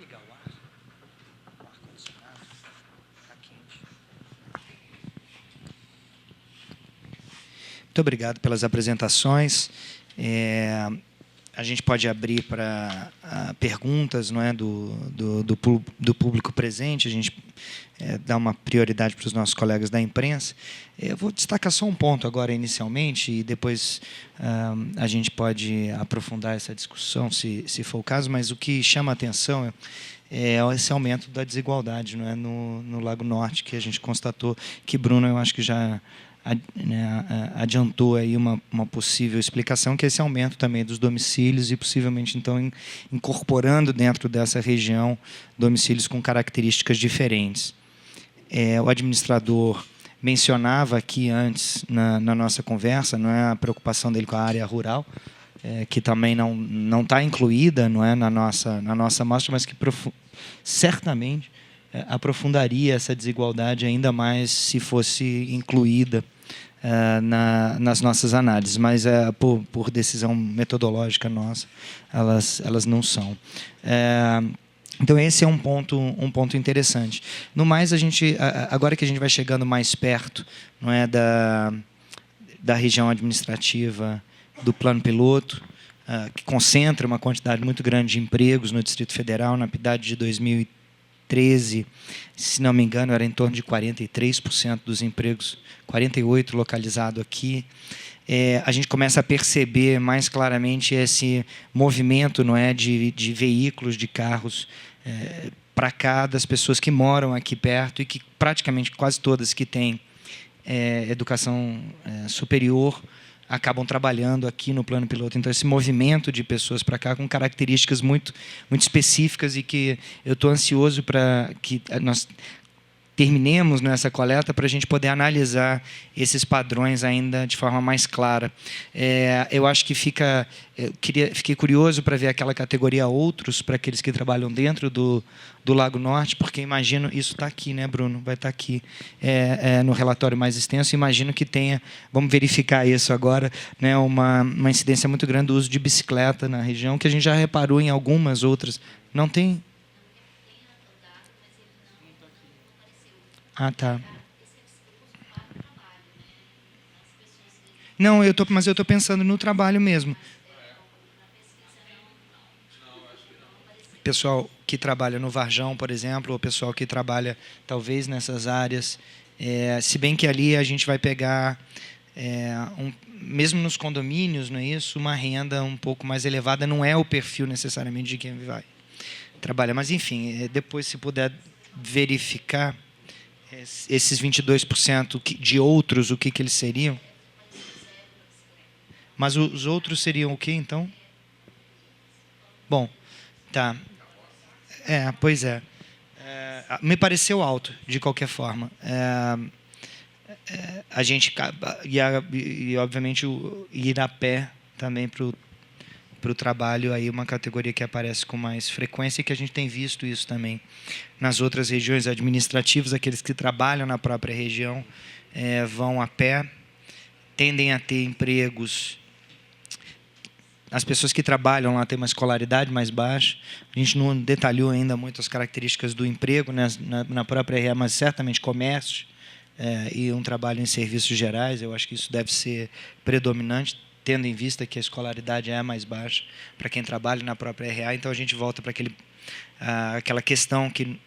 Speaker 1: Ligar o ar-condicionado. Está quente. Muito obrigado pelas apresentações. a gente pode abrir para perguntas, não é, do público presente. A gente dá uma prioridade para os nossos colegas da imprensa. Eu vou destacar só um ponto agora inicialmente e depois a gente pode aprofundar essa discussão, se for o caso. Mas o que chama a atenção é esse aumento da desigualdade, não é, no Lago Norte, que a gente constatou, que Bruno, eu acho que já adiantou aí uma possível explicação, que é esse aumento também dos domicílios e possivelmente então incorporando dentro dessa região domicílios com características diferentes. O administrador mencionava aqui antes na nossa conversa, não é, a preocupação dele com a área rural, que também não está incluída, não é, na nossa mostra, mas que certamente aprofundaria essa desigualdade ainda mais se fosse incluída nas nossas análises, mas por decisão metodológica nossa, elas não são. Então esse é um ponto interessante. No mais, agora que a gente vai chegando mais perto, não é, da região administrativa do plano piloto, que concentra uma quantidade muito grande de empregos no Distrito Federal, na PIDAD de 2013, se não me engano, era em torno de 43% dos empregos, 48% localizado aqui. A gente começa a perceber mais claramente esse movimento, não é, de veículos, de carros para cá, das pessoas que moram aqui perto e que praticamente quase todas que têm educação superior acabam trabalhando aqui no plano piloto. Então, esse movimento de pessoas para cá com características muito específicas e que eu estou ansioso para que nós terminemos nessa coleta para a gente poder analisar esses padrões ainda de forma mais clara. Eu acho que fiquei curioso para ver aquela categoria outros, para aqueles que trabalham dentro do Lago Norte, porque imagino, isso está aqui, né, Bruno? Vai estar aqui no relatório mais extenso. Imagino que tenha, vamos verificar isso agora, né, uma incidência muito grande do uso de bicicleta na região, que a gente já reparou em algumas outras. Não tem? Ah, tá. Não, mas eu estou pensando no trabalho mesmo. Pessoal que trabalha no Varjão, por exemplo, ou pessoal que trabalha talvez nessas áreas, se bem que ali a gente vai pegar, mesmo nos condomínios, não é isso, uma renda um pouco mais elevada, não é o perfil necessariamente de quem vai trabalhar. Mas, enfim, depois, se puder verificar esses 22% de outros, o que eles seriam? Mas os outros seriam o quê, então? Bom, tá. Pois é. Me pareceu alto, de qualquer forma. A gente, e obviamente, ir a pé também para o trabalho, aí uma categoria que aparece com mais frequência e que a gente tem visto isso também nas outras regiões administrativas. Aqueles que trabalham na própria região vão a pé, tendem a ter empregos. As pessoas que trabalham lá têm uma escolaridade mais baixa. A gente não detalhou ainda muito as características do emprego, né, na própria RA, mas certamente comércio e um trabalho em serviços gerais. Eu acho que isso deve ser predominante, tendo em vista que a escolaridade é mais baixa para quem trabalha na própria RA. Então, a gente volta para aquela questão que,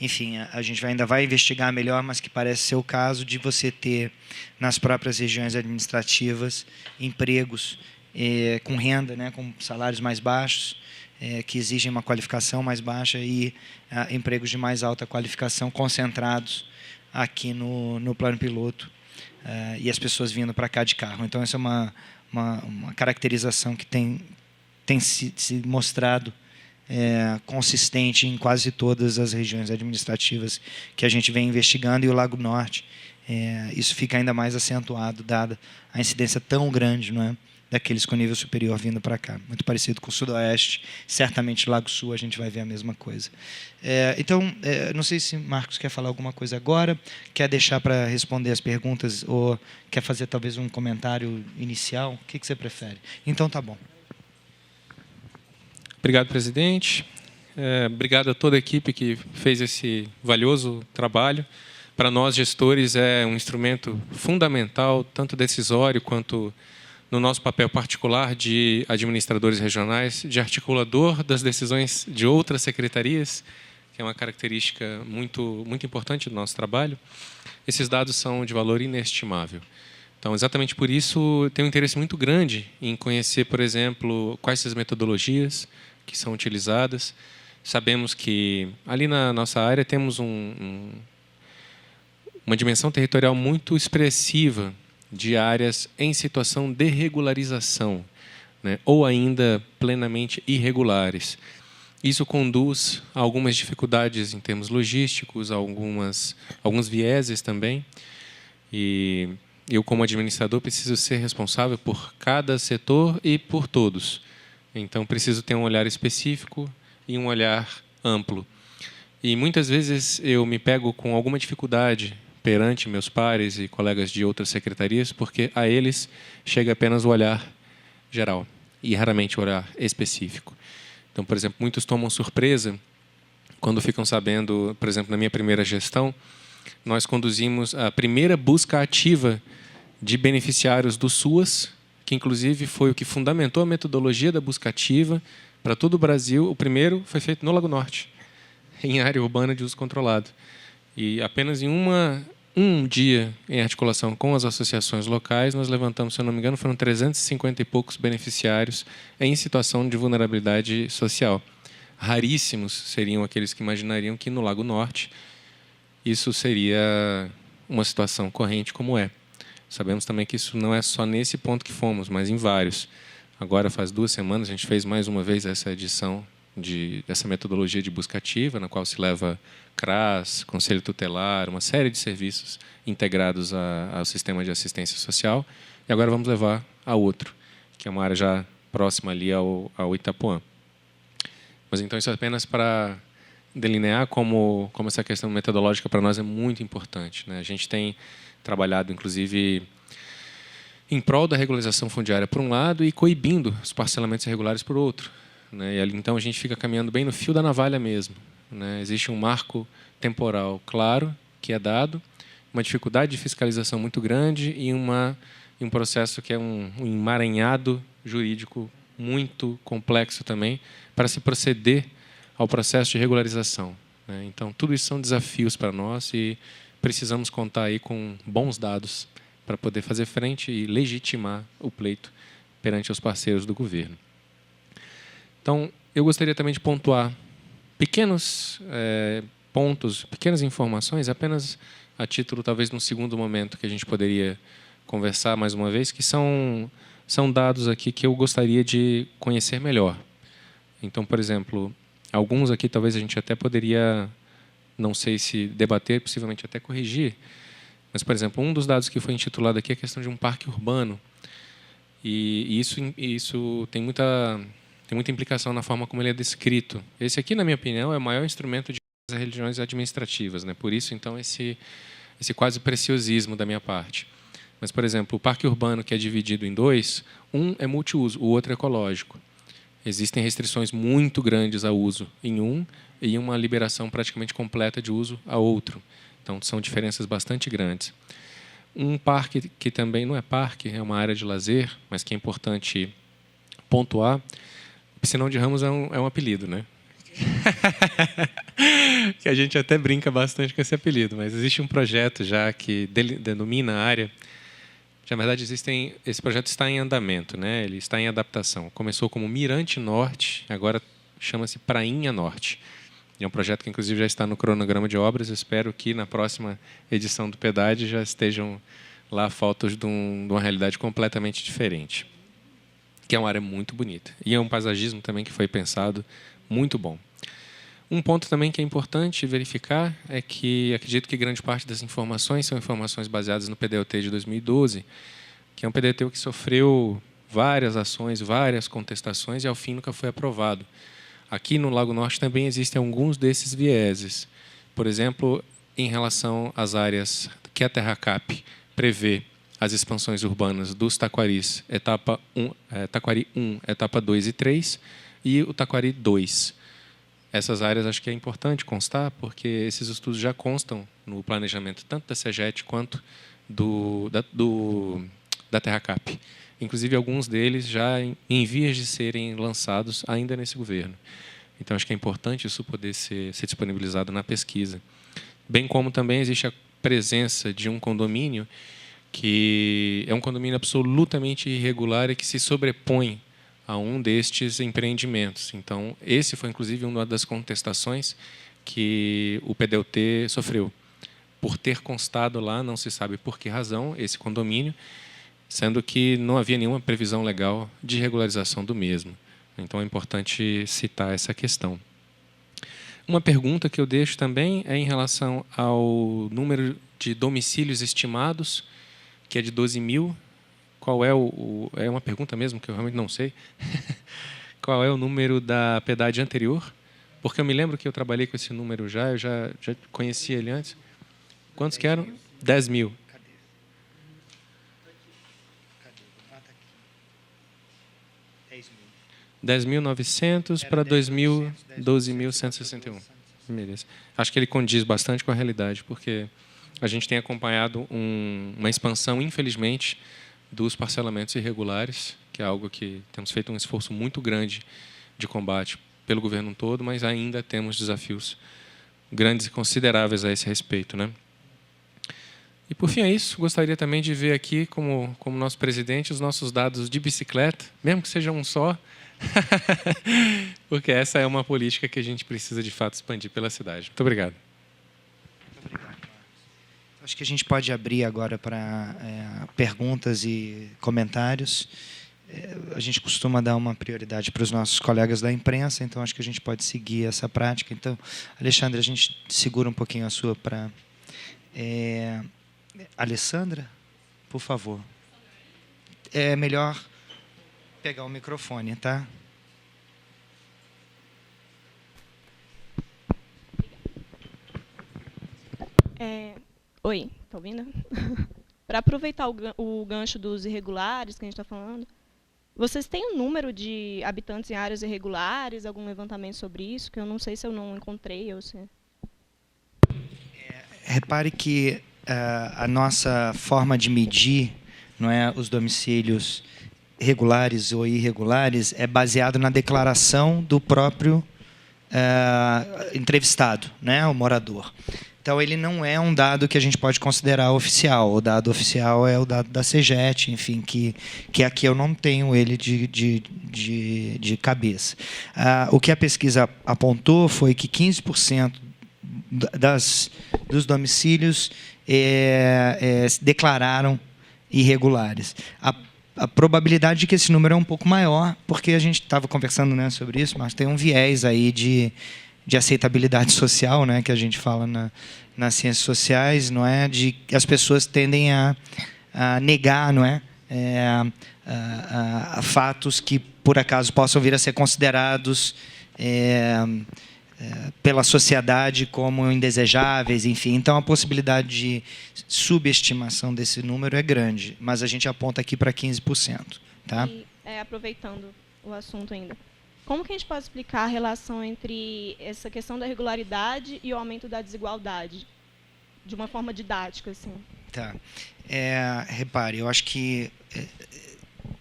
Speaker 1: enfim, a gente ainda vai investigar melhor, mas que parece ser o caso de você ter, nas próprias regiões administrativas, empregos com renda, né, com salários mais baixos, que exigem uma qualificação mais baixa, e empregos de mais alta qualificação concentrados aqui no plano piloto, e as pessoas vindo para cá de carro. Então, essa é uma caracterização que tem se mostrado consistente em quase todas as regiões administrativas que a gente vem investigando, e o Lago Norte, isso fica ainda mais acentuado, dada a incidência tão grande, não é, daqueles com nível superior vindo para cá. Muito parecido com o Sudoeste, certamente Lago Sul a gente vai ver a mesma coisa. Então, não sei se Marcos quer falar alguma coisa agora, quer deixar para responder as perguntas, ou quer fazer talvez um comentário inicial. O que você prefere? Então, tá bom.
Speaker 3: Obrigado, presidente. Obrigado a toda a equipe que fez esse valioso trabalho. Para nós, gestores, é um instrumento fundamental, tanto decisório quanto no nosso papel particular de administradores regionais, de articulador das decisões de outras secretarias, que é uma característica muito importante do nosso trabalho, esses dados são de valor inestimável. Então, exatamente por isso, tenho um interesse muito grande em conhecer, por exemplo, quais são as metodologias que são utilizadas. Sabemos que ali na nossa área temos uma dimensão territorial muito expressiva de áreas em situação de regularização, né, ou ainda plenamente irregulares. Isso conduz a algumas dificuldades em termos logísticos, alguns vieses também. E eu, como administrador, preciso ser responsável por cada setor e por todos. Então, preciso ter um olhar específico e um olhar amplo. E muitas vezes eu me pego com alguma dificuldade perante meus pares e colegas de outras secretarias, porque a eles chega apenas o olhar geral e raramente o olhar específico. Então, por exemplo, muitos tomam surpresa quando ficam sabendo, por exemplo, na minha primeira gestão, nós conduzimos a primeira busca ativa de beneficiários do SUAS, que inclusive foi o que fundamentou a metodologia da busca ativa para todo o Brasil. O primeiro foi feito no Lago Norte, em área urbana de uso controlado. E apenas em um dia, em articulação com as associações locais, nós levantamos, se eu não me engano, foram 350 e poucos beneficiários em situação de vulnerabilidade social. Raríssimos seriam aqueles que imaginariam que no Lago Norte isso seria uma situação corrente como é. Sabemos também que isso não é só nesse ponto que fomos, mas em vários. Agora, faz 2 semanas, a gente fez mais uma vez essa edição dessa metodologia de busca ativa, na qual se leva CRAS, Conselho Tutelar, uma série de serviços integrados ao sistema de assistência social. E agora vamos levar a outro, que é uma área já próxima ali ao Itapuã. Mas então isso é apenas para delinear como essa questão metodológica para nós é muito importante, né? A gente tem trabalhado, inclusive, em prol da regularização fundiária por um lado e coibindo os parcelamentos irregulares por outro, né? E ali, então, a gente fica caminhando bem no fio da navalha mesmo, né? Existe um marco temporal claro que é dado, uma dificuldade de fiscalização muito grande e um processo que é um emaranhado jurídico muito complexo também para se proceder ao processo de regularização, né? Então, tudo isso são desafios para nós e precisamos contar aí com bons dados para poder fazer frente e legitimar o pleito perante os parceiros do governo. Então, eu gostaria também de pontuar pequenos pontos, pequenas informações, apenas a título, talvez, num segundo momento que a gente poderia conversar mais uma vez, que são dados aqui que eu gostaria de conhecer melhor. Então, por exemplo, alguns aqui talvez a gente até poderia, não sei se debater, possivelmente até corrigir, mas, por exemplo, um dos dados que foi intitulado aqui é a questão de um parque urbano, e isso tem muita implicação na forma como ele é descrito. Esse aqui, na minha opinião, é o maior instrumento de religiões administrativas, né? Por isso, então, esse quase preciosismo da minha parte. Mas, por exemplo, o parque urbano que é dividido em 2, um é multiuso, o outro é ecológico. Existem restrições muito grandes ao uso em um e uma liberação praticamente completa de uso a outro. Então, são diferenças bastante grandes. Um parque que também não é parque, é uma área de lazer, mas que é importante pontuar. O Piscinão de Ramos é um apelido, né? Que a gente até brinca bastante com esse apelido, mas existe um projeto já que denomina a área. Na verdade, esse projeto está em andamento, né? Ele está em adaptação. Começou como Mirante Norte, agora chama-se Prainha Norte. É um projeto que, inclusive, já está no cronograma de obras. Eu espero que, na próxima edição do PEDAD, já estejam lá fotos de uma realidade completamente diferente, que é uma área muito bonita. E é um paisagismo também que foi pensado muito bom. Um ponto também que é importante verificar é que acredito que grande parte das informações são informações baseadas no PDUT de 2012, que é um PDUT que sofreu várias ações, várias contestações e, ao fim, nunca foi aprovado. Aqui no Lago Norte também existem alguns desses vieses. Por exemplo, em relação às áreas que a TerraCap prevê as expansões urbanas dos Taquaris, etapa 1, Taquari 1, etapa 2 e 3, e o Taquari 2. Essas áreas acho que é importante constar, porque esses estudos já constam no planejamento tanto da CEGET quanto da TerraCap. inclusive alguns deles já em vias de serem lançados ainda nesse governo. Então, acho que é importante isso poder ser disponibilizado na pesquisa. Bem como também existe a presença de um condomínio que é um condomínio absolutamente irregular e que se sobrepõe a um destes empreendimentos. Então, esse foi, inclusive, uma das contestações que o PDUT sofreu. Por ter constado lá, não se sabe por que razão, esse condomínio, sendo que não havia nenhuma previsão legal de regularização do mesmo. Então, é importante citar essa questão. Uma pergunta que eu deixo também é em relação ao número de domicílios estimados, que é de 12 mil. Qual é é uma pergunta mesmo que eu realmente não sei. Qual é o número da PEDAD anterior? Porque eu me lembro que eu trabalhei com esse número já, eu já conhecia ele antes. Quantos que eram? 10 mil. 10.900 para 12.161. Beleza. Acho que ele condiz bastante com a realidade, porque a gente tem acompanhado uma expansão, infelizmente, dos parcelamentos irregulares, que é algo que temos feito um esforço muito grande de combate pelo governo todo, mas ainda temos desafios grandes e consideráveis a esse respeito, né? E, por fim, é isso. Gostaria também de ver aqui, como nosso presidente, os nossos dados de bicicleta, mesmo que seja um só, porque essa é uma política que a gente precisa, de fato, expandir pela cidade. Muito obrigado.
Speaker 1: Muito obrigado, Marcos. Acho que a gente pode abrir agora para perguntas e comentários. A gente costuma dar uma prioridade para os nossos colegas da imprensa, então acho que a gente pode seguir essa prática. Então, Alexandre, a gente segura um pouquinho a sua para... Alessandra, por favor. É melhor pegar o microfone, tá?
Speaker 5: Oi, tá ouvindo? Para aproveitar o gancho dos irregulares que a gente está falando, vocês têm um número de habitantes em áreas irregulares, algum levantamento sobre isso, que eu não sei se eu não encontrei ou se...
Speaker 1: Repare que a nossa forma de medir, não é, os domicílios regulares ou irregulares é baseado na declaração do próprio entrevistado, né, o morador. Então, ele não é um dado que a gente pode considerar oficial. O dado oficial é o dado da CEGET, enfim, que aqui eu não tenho ele de cabeça. O que a pesquisa apontou foi que 15% dos domicílios se declararam irregulares. A probabilidade de que esse número é um pouco maior, porque a gente estava conversando, né, sobre isso, mas tem um viés aí de aceitabilidade social, né, que a gente fala nas ciências sociais, não é, de que as pessoas tendem a negar, não é, a fatos que por acaso possam vir a ser considerados pela sociedade como indesejáveis, enfim. Então, a possibilidade de subestimação desse número é grande, mas a gente aponta aqui para 15%. Tá?
Speaker 5: E, aproveitando o assunto ainda, como que a gente pode explicar a relação entre essa questão da regularidade e o aumento da desigualdade, de uma forma didática, assim?
Speaker 1: Tá. Repare, eu acho que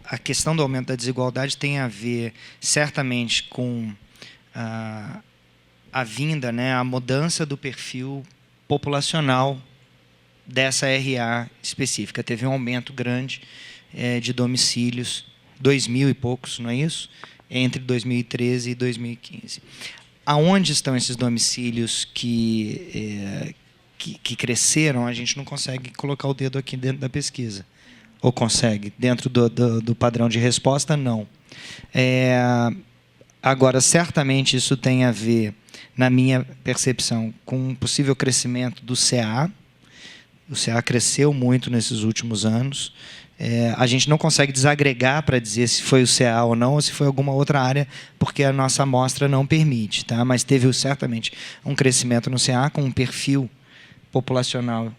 Speaker 1: a questão do aumento da desigualdade tem a ver, certamente, com a vinda, né, a mudança do perfil populacional dessa RA específica. Teve um aumento grande de domicílios, 2.000 e poucos, não é isso? Entre 2013 e 2015. Aonde estão esses domicílios que cresceram? A gente não consegue colocar o dedo aqui dentro da pesquisa. Ou consegue? Dentro do padrão de resposta, não. Agora, certamente isso tem a ver, na minha percepção, com um possível crescimento do CA. O CA cresceu muito nesses últimos anos. A gente não consegue desagregar para dizer se foi o CA ou não, ou se foi alguma outra área, porque a nossa amostra não permite. Tá? Mas teve, certamente, um crescimento no CA com um perfil populacional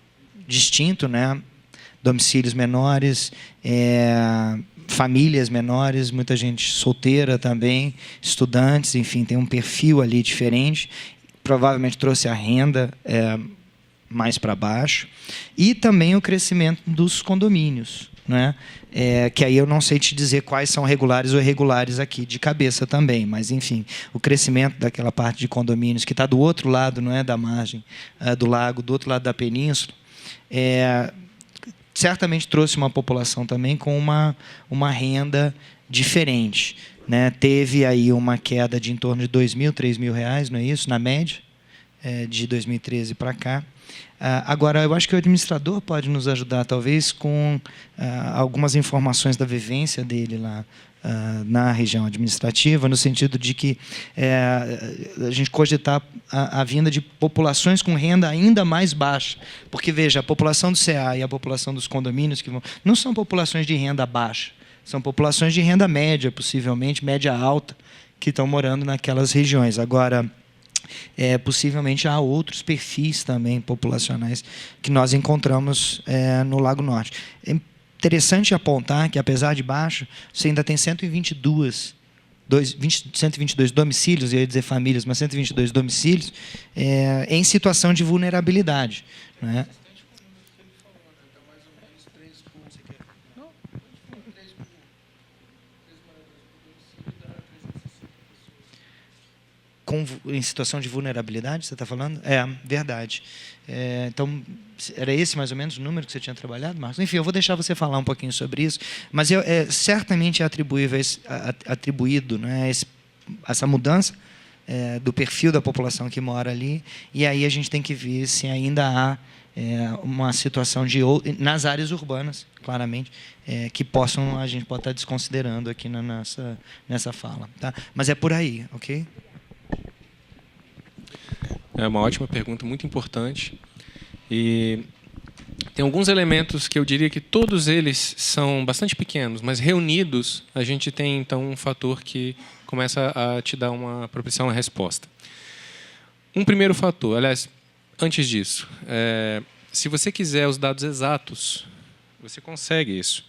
Speaker 1: distinto, né? Domicílios menores, famílias menores, muita gente solteira também, estudantes, enfim, tem um perfil ali diferente. Provavelmente trouxe a renda mais para baixo. E também o crescimento dos condomínios. né? Que aí eu não sei te dizer quais são regulares ou irregulares aqui de cabeça também, mas enfim, o crescimento daquela parte de condomínios que está do outro lado, não é, da margem do lago, do outro lado da península, certamente trouxe uma população também com uma renda diferente, né? Teve aí uma queda de em torno de R$2.000, R$3.000, não é isso, na média, de 2013 para cá. Agora, eu acho que o administrador pode nos ajudar, talvez, com algumas informações da vivência dele lá na região administrativa, no sentido de que a gente cogitar a vinda de populações com renda ainda mais baixa. Porque, veja, a população do CA e a população dos condomínios não são populações de renda baixa, são populações de renda média, possivelmente, média alta, que estão morando naquelas regiões. Agora, possivelmente há outros perfis também populacionais que nós encontramos no Lago Norte. É interessante apontar que, apesar de baixo, você ainda tem 122 domicílios, eu ia dizer famílias, mas 122 domicílios em situação de vulnerabilidade, né? Em situação de vulnerabilidade, você está falando? Verdade. Então, era esse mais ou menos o número que você tinha trabalhado, Marcos? Enfim, eu vou deixar você falar um pouquinho sobre isso, mas certamente é atribuído, né, essa mudança do perfil da população que mora ali, e aí a gente tem que ver se ainda há uma situação nas áreas urbanas, claramente, que a gente pode estar desconsiderando aqui nessa fala. Tá? Mas é por aí, ok?
Speaker 3: É uma ótima pergunta, muito importante. E tem alguns elementos que eu diria que todos eles são bastante pequenos, mas reunidos a gente tem, então, um fator que começa a te dar uma propiciar uma resposta. Um primeiro fator, aliás, antes disso, se você quiser os dados exatos, você consegue isso,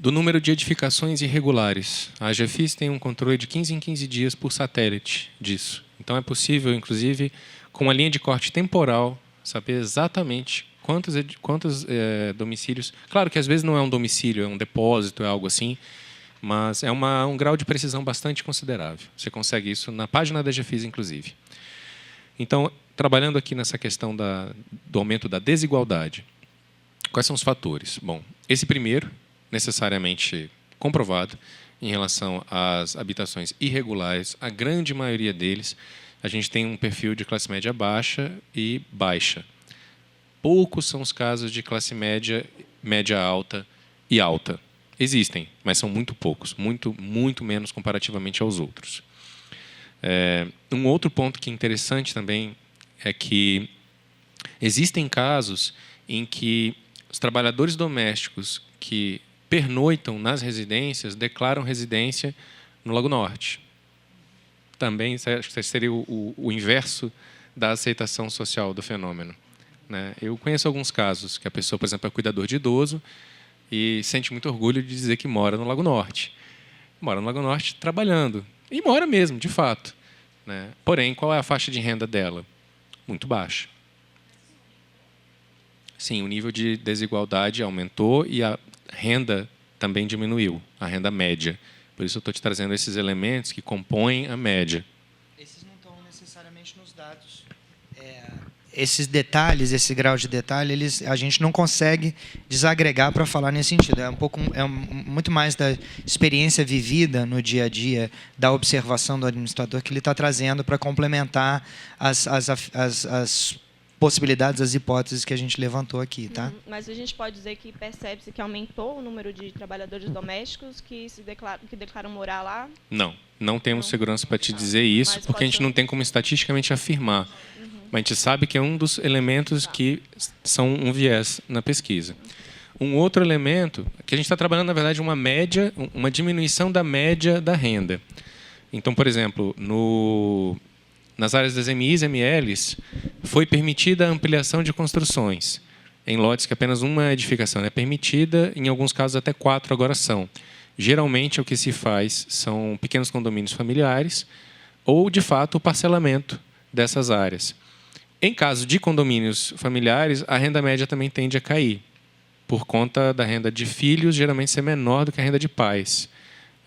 Speaker 3: do número de edificações irregulares. A AGEFIS tem um controle de 15 em 15 dias por satélite disso. Então, é possível, inclusive, com uma linha de corte temporal, saber exatamente quantos domicílios... Claro que, às vezes, não é um domicílio, é um depósito, é algo assim, mas é um grau de precisão bastante considerável. Você consegue isso na página da AGEFIS, inclusive. Então, trabalhando aqui nessa questão do aumento da desigualdade, quais são os fatores? Bom, esse primeiro, necessariamente comprovado, em relação às habitações irregulares, a grande maioria deles, a gente tem um perfil de classe média baixa e baixa. Poucos são os casos de classe média, média alta e alta. Existem, mas são muito poucos, muito menos comparativamente aos outros. Um outro ponto que é interessante também é que existem casos em que os trabalhadores domésticos que pernoitam nas residências declaram residência no Lago Norte. Também acho que seria o inverso da aceitação social do fenômeno, né? Eu conheço alguns casos que a pessoa, por exemplo, é cuidador de idoso e sente muito orgulho de dizer que mora no Lago Norte. Mora no Lago Norte trabalhando. E mora mesmo, de fato, né? Porém, qual é a faixa de renda dela? Muito baixa. Sim, o nível de desigualdade aumentou e a renda também diminuiu, a renda média. Por isso eu estou te trazendo esses elementos que compõem a média.
Speaker 1: Esses não estão necessariamente nos dados. Esses detalhes, esse grau de detalhe, a gente não consegue desagregar para falar nesse sentido. Muito mais da experiência vivida no dia a dia, da observação do administrador, que ele está trazendo para complementar as possibilidades, as hipóteses que a gente levantou aqui, tá?
Speaker 5: Mas a gente pode dizer que percebe-se que aumentou o número de trabalhadores domésticos que declaram morar lá?
Speaker 3: Não temos segurança para te dizer isso, porque a gente não tem como estatisticamente afirmar. Mas a gente sabe que é um dos elementos que são um viés na pesquisa. Um outro elemento, que a gente está trabalhando, na verdade, uma diminuição da média da renda. Então, por exemplo, nas áreas das MIs e MLs, foi permitida a ampliação de construções em lotes que apenas uma edificação é permitida, em alguns casos até 4 agora são. Geralmente, o que se faz são pequenos condomínios familiares ou, de fato, o parcelamento dessas áreas. Em caso de condomínios familiares, a renda média também tende a cair. por conta da renda de filhos geralmente ser menor do que a renda de pais.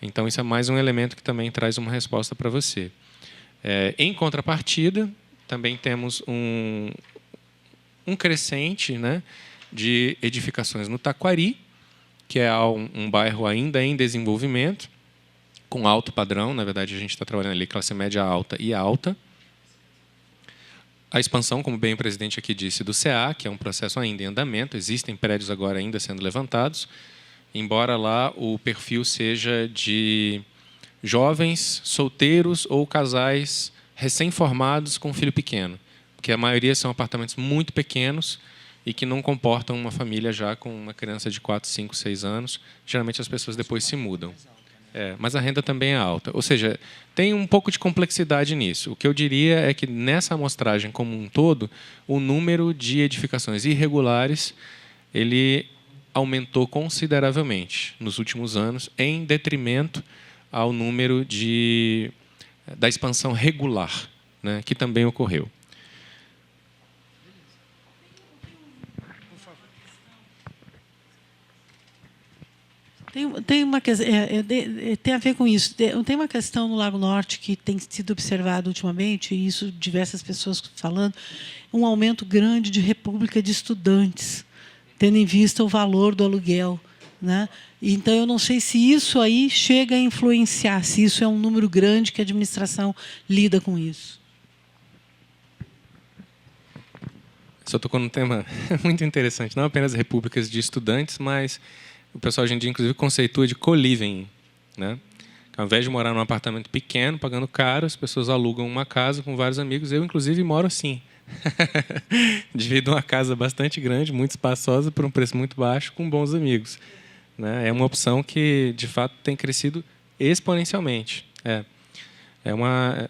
Speaker 3: Então, isso é mais um elemento que também traz uma resposta para você. Em contrapartida, também temos um crescente, né, de edificações no Taquari, que é um bairro ainda em desenvolvimento, com alto padrão. Na verdade, a gente está trabalhando ali classe média alta e alta. A expansão, como bem o presidente aqui disse, do CA, que é um processo ainda em andamento. Existem prédios agora ainda sendo levantados, embora lá o perfil seja de jovens, solteiros ou casais recém-formados com filho pequeno, porque a maioria são apartamentos muito pequenos e que não comportam uma família já com uma criança de 4, 5, 6 anos. Geralmente as pessoas depois se mudam. Mas a renda também é alta. Ou seja, tem um pouco de complexidade nisso. O que eu diria é que nessa amostragem como um todo, o número de edificações irregulares ele aumentou consideravelmente nos últimos anos, em detrimento ao número da expansão regular, né, que também ocorreu.
Speaker 2: Tem a ver com isso. Tem uma questão no Lago Norte que tem sido observada ultimamente, e isso diversas pessoas falando, um aumento grande de república de estudantes, tendo em vista o valor do aluguel, né? Então, eu não sei se isso aí chega a influenciar, se isso é um número grande que a administração lida com isso.
Speaker 3: Só tocou num tema muito interessante, não apenas repúblicas de estudantes, mas o pessoal hoje em dia, inclusive, conceitua de co-living, né? Ao invés de morar num apartamento pequeno, pagando caro, as pessoas alugam uma casa com vários amigos. Eu, inclusive, moro assim. Divido uma casa bastante grande, muito espaçosa, por um preço muito baixo, com bons amigos. Né? É uma opção que, de fato, tem crescido exponencialmente.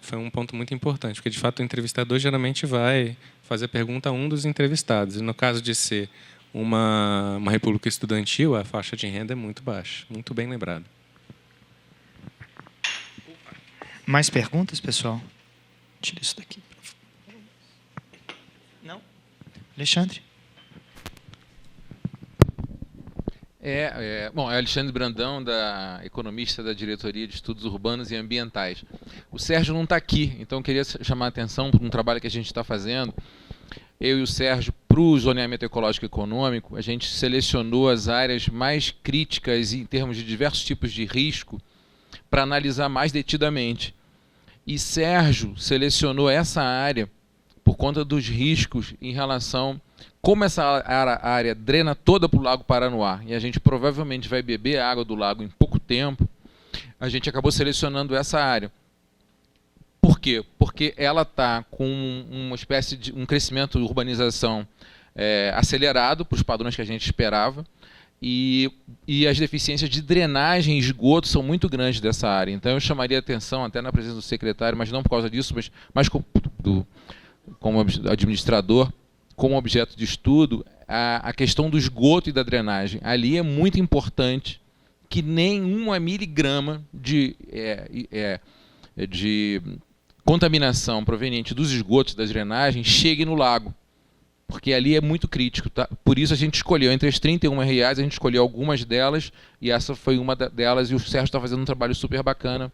Speaker 3: Foi um ponto muito importante, porque, de fato, o entrevistador geralmente vai fazer a pergunta a um dos entrevistados. E, no caso de ser uma república estudantil, a faixa de renda é muito baixa. Muito bem lembrado.
Speaker 1: Mais perguntas, pessoal? Tira isso daqui. Não? Alexandre?
Speaker 6: Bom, é Alexandre Brandão, economista da Diretoria de Estudos Urbanos e Ambientais. O Sérgio não está aqui, então eu queria chamar a atenção para um trabalho que a gente está fazendo. Eu e o Sérgio, para o zoneamento ecológico e econômico, a gente selecionou as áreas mais críticas em termos de diversos tipos de risco para analisar mais detidamente. E Sérgio selecionou essa área por conta dos riscos em relação como essa área drena toda para o Lago Paranoá, e a gente provavelmente vai beber a água do lago em pouco tempo, a gente acabou selecionando essa área. Por quê? Porque ela está com uma espécie de um crescimento de urbanização acelerado para os padrões que a gente esperava, e as deficiências de drenagem e esgoto são muito grandes dessa área. Então eu chamaria a atenção, até na presença do secretário, mas não por causa disso, mas como administrador, como objeto de estudo, a questão do esgoto e da drenagem. Ali é muito importante que nenhum miligrama de contaminação proveniente dos esgotos das drenagens chegue no lago, porque ali é muito crítico. Tá? Por isso a gente escolheu, entre as 31 RAs, a gente escolheu algumas delas, e essa foi uma delas, e o Sérgio está fazendo um trabalho super bacana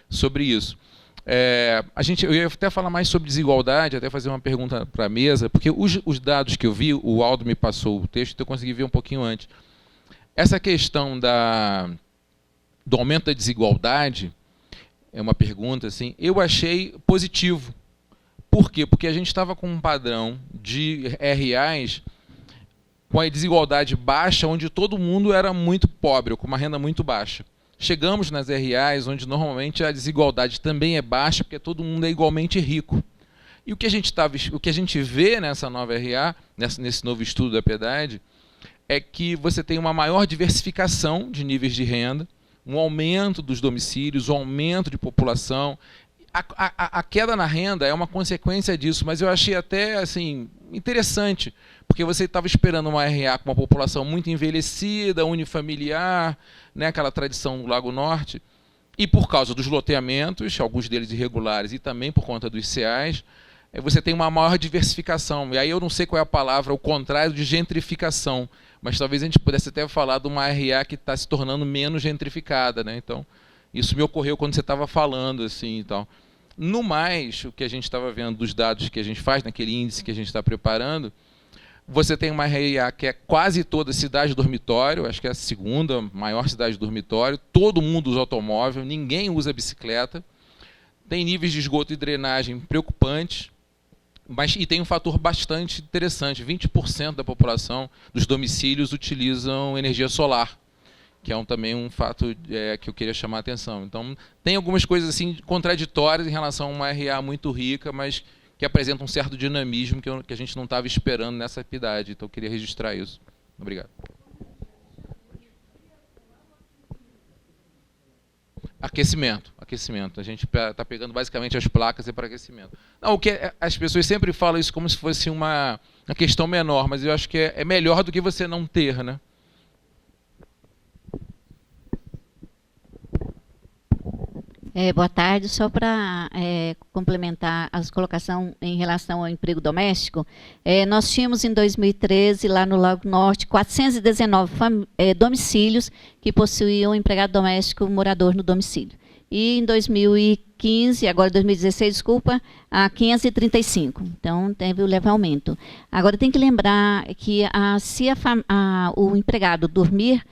Speaker 6: sobre isso. Eu ia até falar mais sobre desigualdade, até fazer uma pergunta para a mesa, porque os dados que eu vi, o Aldo me passou o texto, então eu consegui ver um pouquinho antes. Essa questão do aumento da desigualdade, é uma pergunta assim, eu achei positivo. Por quê? Porque a gente estava com um padrão de RAs com a desigualdade baixa, onde todo mundo era muito pobre, ou com uma renda muito baixa. Chegamos nas RAs, onde normalmente a desigualdade também é baixa, porque todo mundo é igualmente rico. E o que a gente vê nessa nova RA, nesse novo estudo da Piedade, é que você tem uma maior diversificação de níveis de renda, um aumento dos domicílios, um aumento de população. A queda na renda é uma consequência disso, mas eu achei até assim, interessante, porque você estava esperando uma RA com uma população muito envelhecida, unifamiliar, né, aquela tradição do Lago Norte, e por causa dos loteamentos, alguns deles irregulares, e também por conta dos CAs, você tem uma maior diversificação. E aí eu não sei qual é a palavra, o contrário de gentrificação, mas talvez a gente pudesse até falar de uma RA que está se tornando menos gentrificada, né? Então, isso me ocorreu quando você estava falando, assim, e tal. No mais, o que a gente estava vendo dos dados que a gente faz, naquele índice que a gente está preparando, você tem uma RA que é quase toda cidade dormitório, acho que é a segunda maior cidade dormitório, todo mundo usa automóvel, ninguém usa bicicleta, tem níveis de esgoto e drenagem preocupantes, e tem um fator bastante interessante, 20% da população dos domicílios utilizam energia solar, que é também um fato que eu queria chamar a atenção. Então, tem algumas coisas assim contraditórias em relação a uma RA muito rica, mas que apresenta um certo dinamismo que a gente não estava esperando nessa cidade. Então, eu queria registrar isso. Obrigado. Aquecimento. A gente está pegando basicamente as placas para aquecimento. Não, as pessoas sempre falam isso como se fosse uma questão menor, mas eu acho que é melhor do que você não ter, né?
Speaker 7: Boa tarde. Só para complementar a colocação em relação ao emprego doméstico, nós tínhamos em 2013, lá no Lago Norte, 419 domicílios que possuíam empregado doméstico morador no domicílio. E em 2015, agora 2016, desculpa, a 535. Então, teve o leve aumento. Agora, tem que lembrar que se o empregado dormir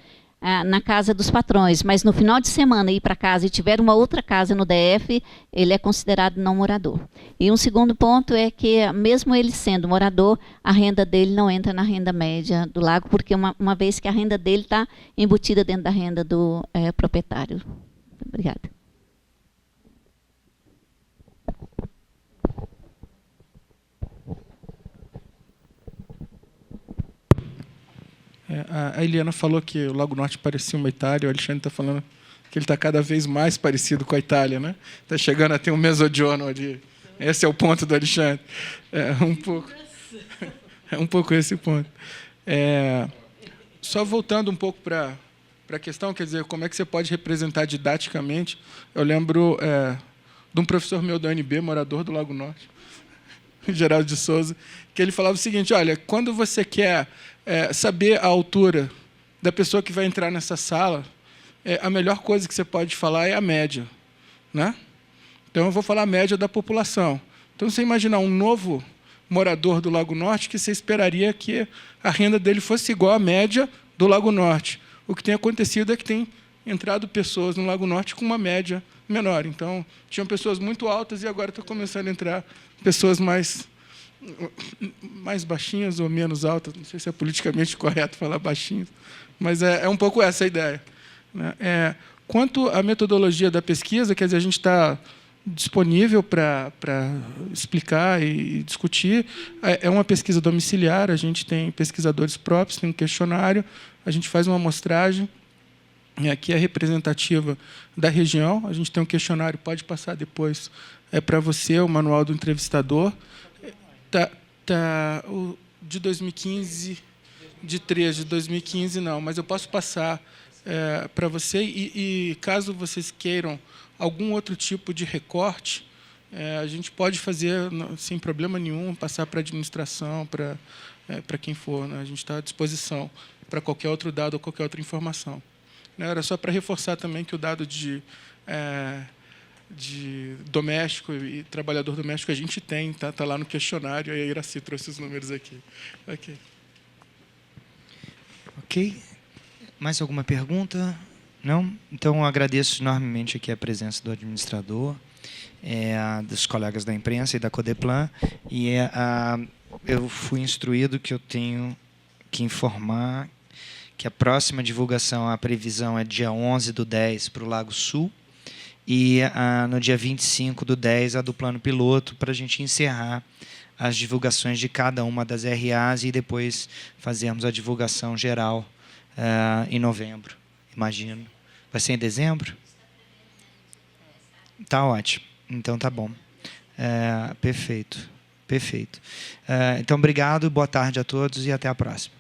Speaker 7: na casa dos patrões, mas no final de semana ir para casa e tiver uma outra casa no DF, ele é considerado não morador. E um segundo ponto é que, mesmo ele sendo morador, a renda dele não entra na renda média do lago, porque uma vez que a renda dele está embutida dentro da renda do proprietário. Obrigada.
Speaker 4: A Eliana falou que o Lago Norte parecia uma Itália, o Alexandre está falando que ele está cada vez mais parecido com a Itália, né? Está chegando a ter um Mezzogiorno ali. Esse é o ponto do Alexandre. É um pouco esse ponto. Só voltando um pouco para a questão, quer dizer, como é que você pode representar didaticamente? Eu lembro de um professor meu da UNB, morador do Lago Norte, Geraldo de Souza, que ele falava o seguinte: olha, quando você quer saber a altura da pessoa que vai entrar nessa sala, a melhor coisa que você pode falar é a média, né? Então, eu vou falar a média da população. Então, você imaginar um novo morador do Lago Norte, que você esperaria que a renda dele fosse igual à média do Lago Norte. O que tem acontecido é que tem entrado pessoas no Lago Norte com uma média menor. Então, tinham pessoas muito altas e agora está começando a entrar pessoas mais baixinhas ou menos altas. Não sei se é politicamente correto falar baixinhas, mas é um pouco essa a ideia, né? Quanto à metodologia da pesquisa, quer dizer, a gente está disponível para explicar e discutir. É uma pesquisa domiciliar, a gente tem pesquisadores próprios, tem um questionário, a gente faz uma amostragem que é representativa da região. A gente tem um questionário, pode passar depois para você, o manual do entrevistador. O de 2015, de 2015 não, mas eu posso passar para você, e caso vocês queiram algum outro tipo de recorte, a gente pode fazer sem problema nenhum, passar para a administração, para quem for, né? A gente está à disposição para qualquer outro dado ou qualquer outra informação. Era só para reforçar também que o dado de doméstico e trabalhador doméstico a gente tem, tá lá no questionário, e a Iraci trouxe os números aqui.
Speaker 1: Ok. Mais alguma pergunta? Não? Então, eu agradeço enormemente aqui a presença do administrador, dos colegas da imprensa e da Codeplan, e eu fui instruído que eu tenho que informar que a próxima divulgação, a previsão é dia 11/10 para o Lago Sul, e no dia 25/10 a do plano piloto, para a gente encerrar as divulgações de cada uma das RAs e depois fazermos a divulgação geral em novembro, imagino. Vai ser em dezembro? Tá ótimo. Então tá bom. Perfeito. Então, obrigado, boa tarde a todos e até a próxima.